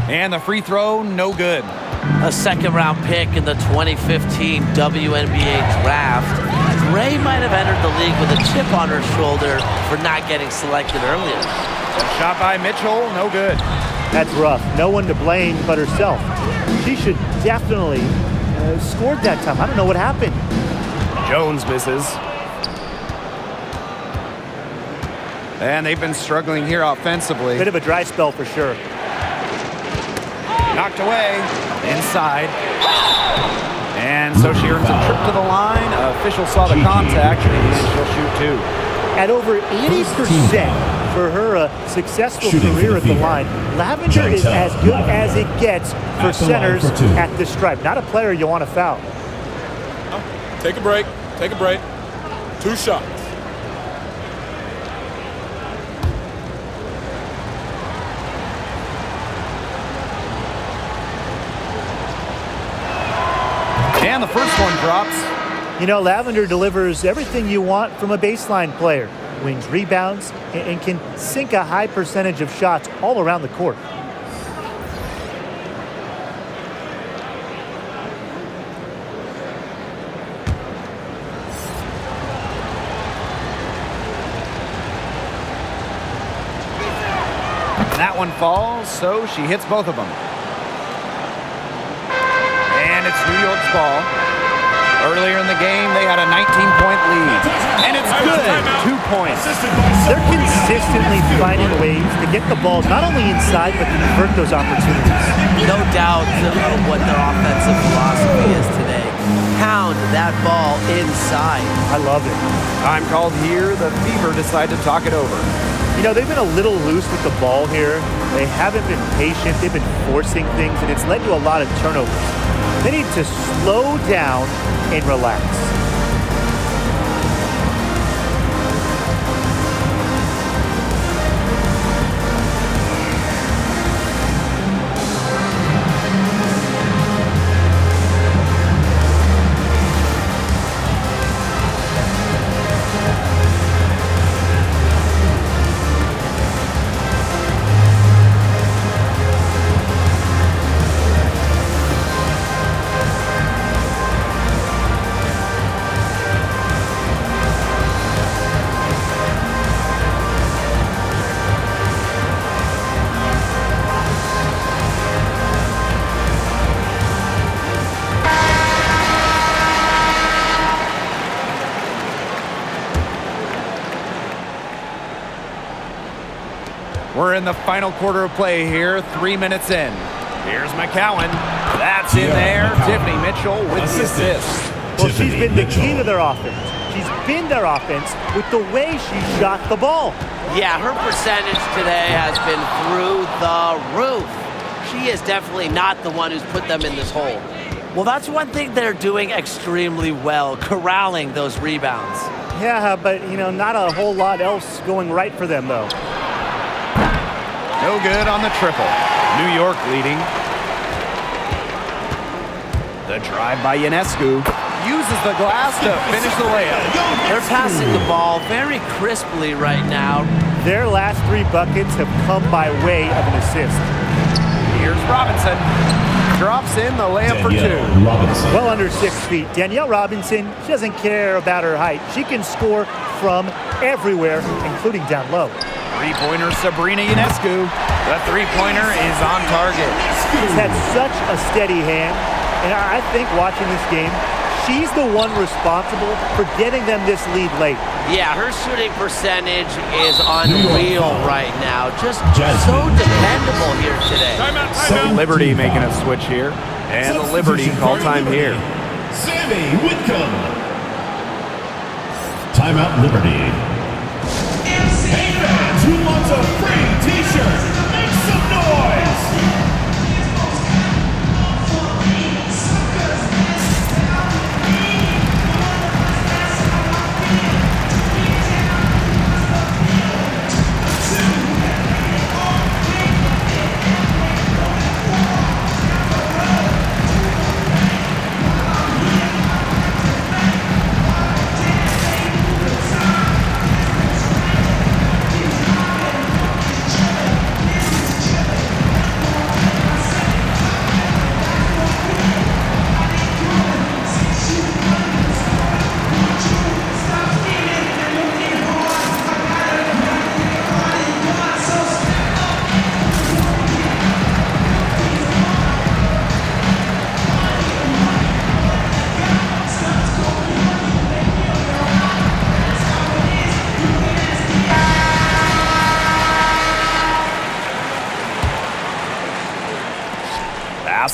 And the free throw, no good. A second-round pick in the 2015 WNBA draft. Gray might have entered the league with a chip on her shoulder for not getting selected earlier. Shot by Mitchell, no good. That's rough. No one to blame but herself. She should definitely scored that time. I don't know what happened. Jones misses. And they've been struggling here offensively. Bit of a dry spell for sure. Knocked away, inside. And so she earns a trip to the line. Official saw the contact, and she'll shoot 2. At over 80% for her successful career at the line, Lavender is as good as it gets for centers at the stripe. Not a player you want to foul. Take a break. Take a break. 2 shots. And the first one drops. You know, Lavender delivers everything you want from a baseline player. Wins rebounds and can sink a high percentage of shots all around the court. That one falls, so she hits both of them. And it's New York's ball. Earlier in the game, they had a 19-point lead. And it's good. 2 points. They're consistently finding ways to get the ball not only inside, but convert those opportunities. No doubt what their offensive philosophy is today. Pound that ball inside. I love it. Time called here. The Fever decide to talk it over. You know, they've been a little loose with the ball here. They haven't been patient. They've been forcing things, and it's led to a lot of turnovers. They need to slow down and relax. We're in the final quarter of play here, 3 minutes in. Here's McCowan. That's in there. Tiffany Mitchell with the assist. Well, she's been the key to their offense. She's been their offense with the way she shot the ball. Yeah, her percentage today has been through the roof. She is definitely not the one who's put them in this hole. Well, that's one thing they're doing extremely well, corralling those rebounds. Yeah, but, you know, not a whole lot else going right for them, though. No good on the triple. New York leading. The drive by Ionescu. Uses the glass to finish the layup. They're passing the ball very crisply right now. Their last 3 buckets have come by way of an assist. Here's Robinson. Drops in the layup for 2. Well under 6 feet. Danielle Robinson, she doesn't care about her height. She can score from everywhere, including down low. Three-pointer Sabrina Ionescu. The three-pointer is on target. She's had such a steady hand, and I think watching this game, she's the one responsible for getting them this lead late. Yeah, her shooting percentage is unreal right now. Just so dependable here today. Liberty making a switch here. And the Liberty call time here. Sammy Whitcomb. Timeout Liberty. Hey fans, who wants a free t-shirt? Make some noise!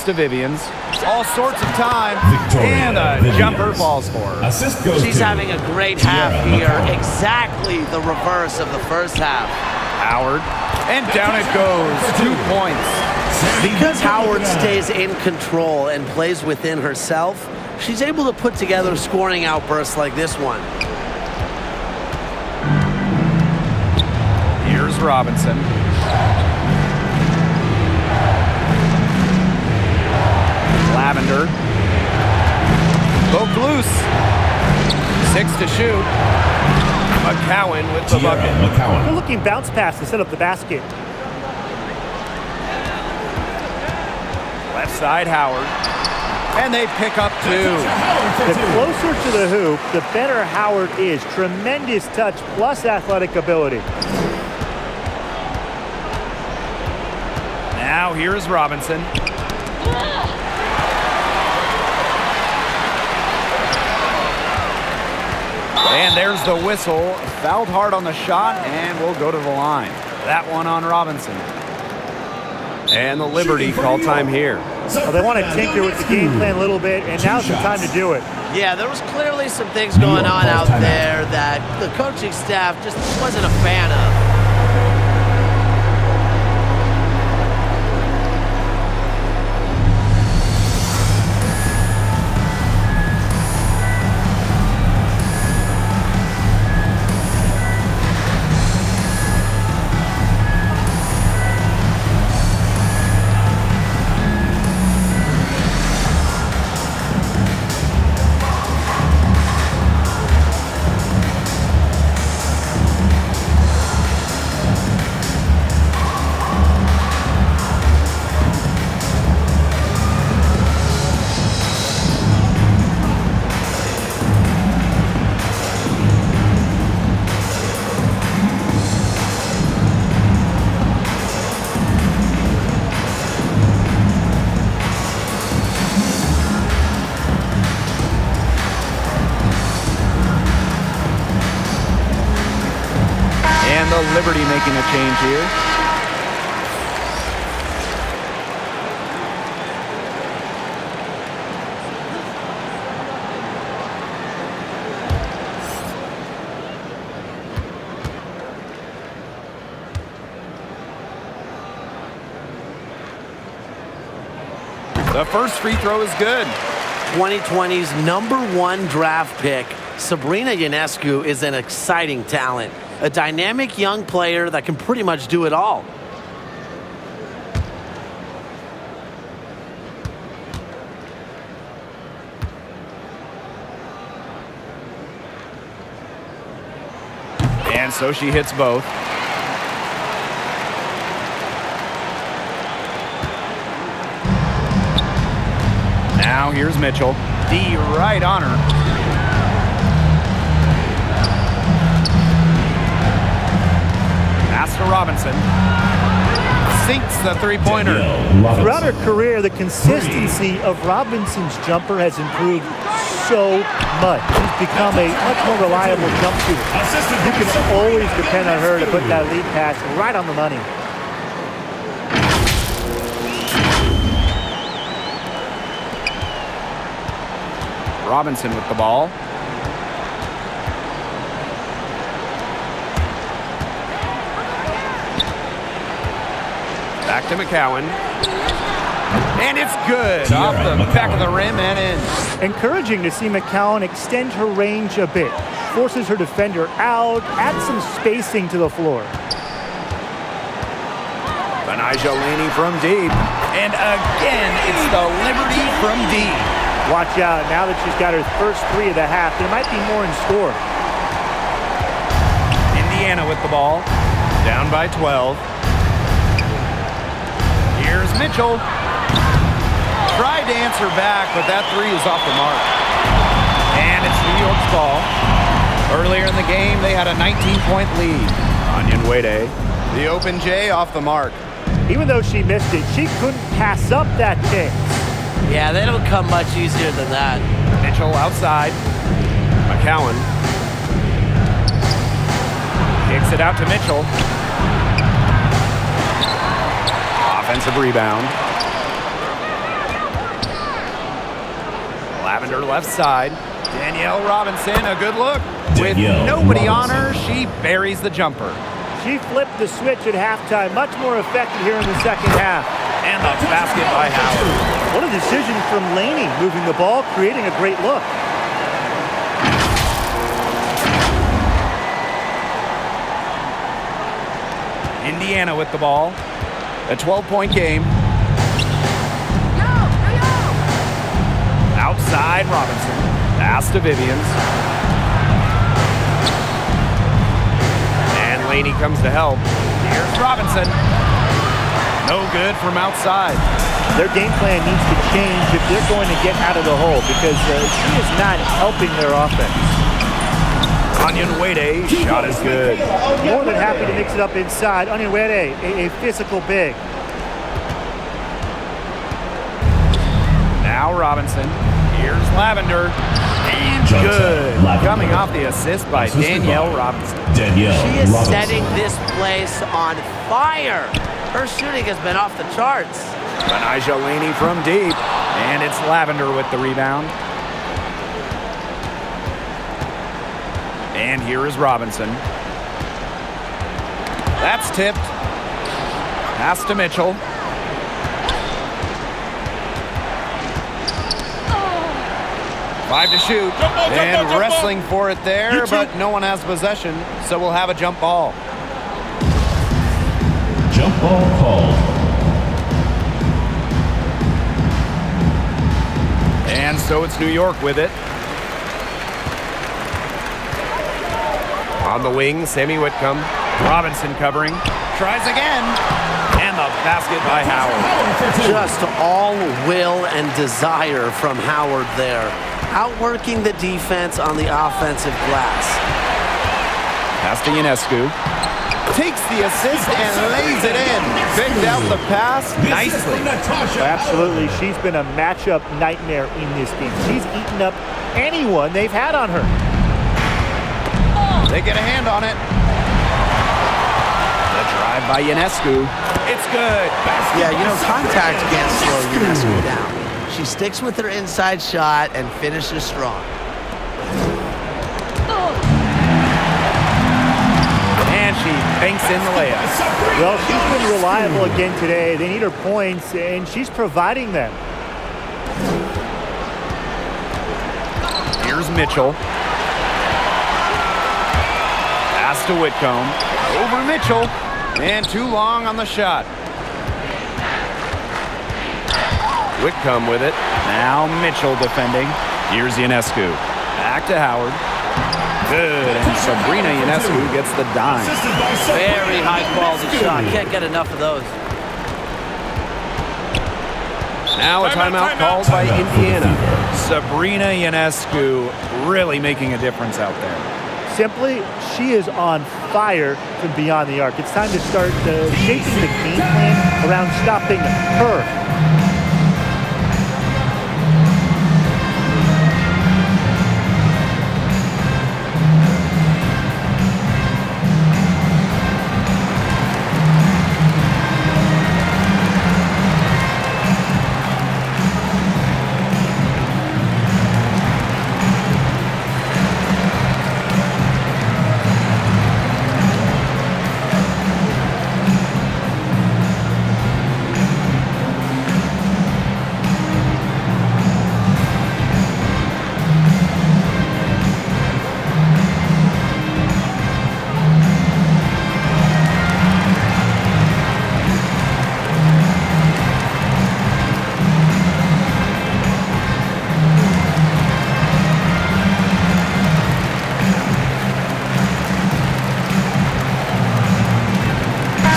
To Vivian's. All sorts of time. Victoria and a Vivians. Jumper falls for her. Assist goes She's to having a great half here. Exactly the reverse of the first half. Howard. And down it goes. 2 points. Because Howard stays in control and plays within herself, she's able to put together scoring outbursts like this one. Here's Robinson. Lavender. Poked loose. 6 to shoot. McCowan with the bucket. Good looking bounce pass to set up the basket. Left side, Howard. And they pick up 2. The closer to the hoop, the better Howard is. Tremendous touch plus athletic ability. Now here's Robinson. And there's the whistle. Fouled hard on the shot, and we'll go to the line. That one on Robinson. And the Liberty call time here. Well, they want to tinker with the game plan a little bit, and now's the time to do it. Yeah, there was clearly some things going on out there that the coaching staff just wasn't a fan of. Liberty making a change here. The first free throw is good. 2020's #1 draft pick, Sabrina Ionescu, is an exciting talent. A dynamic young player that can pretty much do it all. And so she hits both. Now here's Mitchell. D right on her. To Robinson. Sinks the three-pointer. Throughout her career, the consistency of Robinson's jumper has improved so much. She's become a much more reliable jump shooter. You can always depend on her to put that lead pass right on the money. Robinson with the ball. Back to McCowan. And it's good. Off the back of the rim and in. Encouraging to see McCowan extend her range a bit. Forces her defender out, adds some spacing to the floor. Benijah Laney from deep. And again, it's the Liberty from deep. Watch out. Now that she's got her first 3 of the half, there might be more in store. Indiana with the ball. Down by 12. Here's Mitchell. Tried to answer back, but that 3 is off the mark. And it's New York's ball. Earlier in the game, they had a 19-point lead. Onion Wade, the open J off the mark. Even though she missed it, she couldn't pass up that chance. Yeah, they don't come much easier than that. Mitchell outside. McCowan. Kicks it out to Mitchell. Offensive rebound. Lavender left side. Danielle Robinson, a good look. With nobody on her, she buries the jumper. She flipped the switch at halftime, much more effective here in the second half. And the basket by Howard. What a decision from Laney, moving the ball, creating a great look. Indiana with the ball. A 12-point game. Outside Robinson. Pass to Vivians. And Laney comes to help. Here's Robinson. No good from outside. Their game plan needs to change if they're going to get out of the hole because she is not helping their offense. Onyenwere, shot is good. More than happy to mix it up inside. Onyenwere, a physical big. Now Robinson. Here's Lavender. And good. Coming off the assist by Danielle Robinson. She is setting this place on fire. Her shooting has been off the charts. Benijah Laney from deep. And it's Lavender with the rebound. And here is Robinson. That's tipped. Pass to Mitchell. Five to shoot. And wrestling for it there, but no one has possession, so we'll have a jump ball. Jump ball called. And so it's New York with it. On the wing, Sammy Whitcomb. Robinson covering. Tries again. And the basket by Howard. Just all will and desire from Howard there. Outworking the defense on the offensive glass. Pass to Ionescu. Takes the assist and lays it in. Picked out the pass nicely. Absolutely. She's been a matchup nightmare in this game. She's eaten up anyone they've had on her. They get a hand on it. The drive by Ionescu. It's good. Yeah, you know, contact can't slow Ionescu down. She sticks with her inside shot and finishes strong. And she banks in the layup. Well, she's been reliable again today. They need her points, and she's providing them. Here's Mitchell. Pass to Whitcomb. Over Mitchell. And too long on the shot. Whitcomb with it. Now Mitchell defending. Here's Ionescu. Back to Howard. Good. And Sabrina Ionescu gets the dime. Very high quality shot. Can't get enough of those. Now a timeout called by Indiana. Sabrina Ionescu really making a difference out there. Simply, she is on fire from beyond the arc. It's time to start shaping the game plan around stopping her.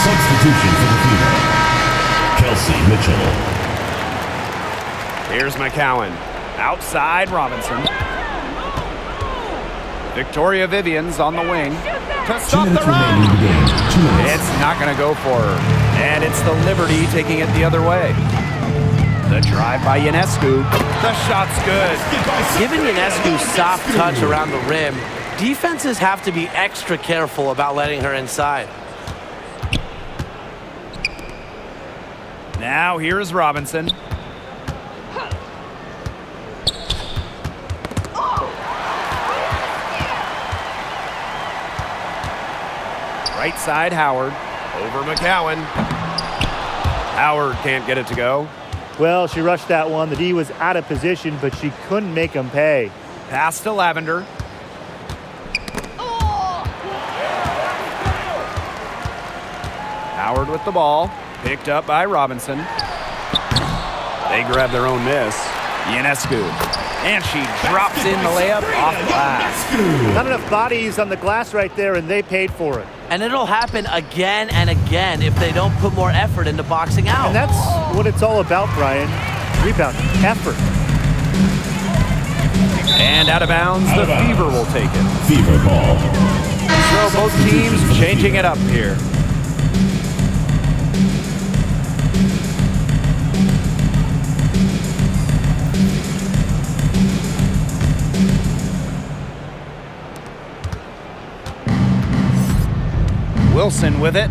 Substitution for the field. Kelsey Mitchell. Here's McCowan. Outside Robinson. Victoria Vivians on the wing. To stop the run. It's not going to go for her. And it's the Liberty taking it the other way. The drive by Ionescu. The shot's good. Given Ionescu's soft touch around the rim, defenses have to be extra careful about letting her inside. Now here's Robinson. Right Right side, Howard. Over McCowan. Howard can't get it to go. Well, she rushed that one. The D was out of position, but she couldn't make him pay. Pass to Lavender. Howard with the ball. Picked up by Robinson. They grab their own miss. Ionescu. And she drops in the layup off glass. Not enough bodies on the glass right there, and they paid for it. And it'll happen again and again if they don't put more effort into boxing out. And that's what it's all about, Brian. Rebound, effort. And out of bounds, the Fever will take it. Fever ball. So both teams changing it up here. Wilson with it.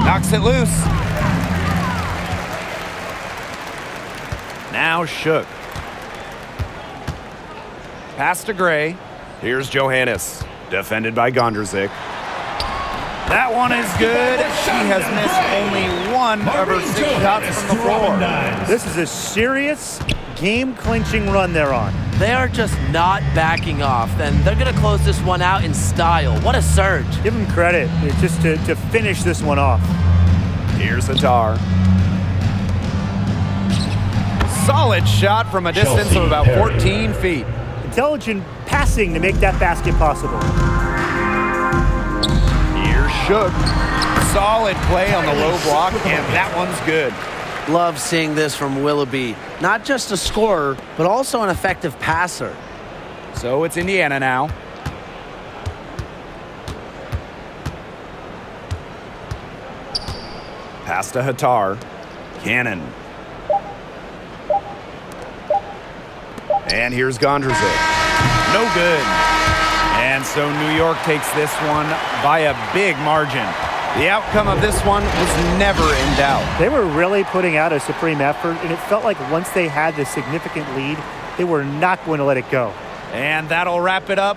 Knocks it loose. Now Shook. Pass to Gray. Here's Johannes. Defended by Gondrzik. That one is good. She has missed only one of her 6 shots from the floor. This is a serious game-clinching run they're on. They are just not backing off, and they're going to close this one out in style. What a surge. Give them credit. It's just to finish this one off. Here's Hatar. Solid shot from a distance of about 14 feet. Intelligent passing to make that basket possible. Here's Shook. Solid play on the low block, and that one's good. Love seeing this from Willoughby. Not just a scorer, but also an effective passer. So it's Indiana now. Pass to Hatar. Cannon. And here's Gondrzik. No good. And so New York takes this one by a big margin. The outcome of this one was never in doubt. They were really putting out a supreme effort, and it felt like once they had the significant lead, they were not going to let it go. And that'll wrap it up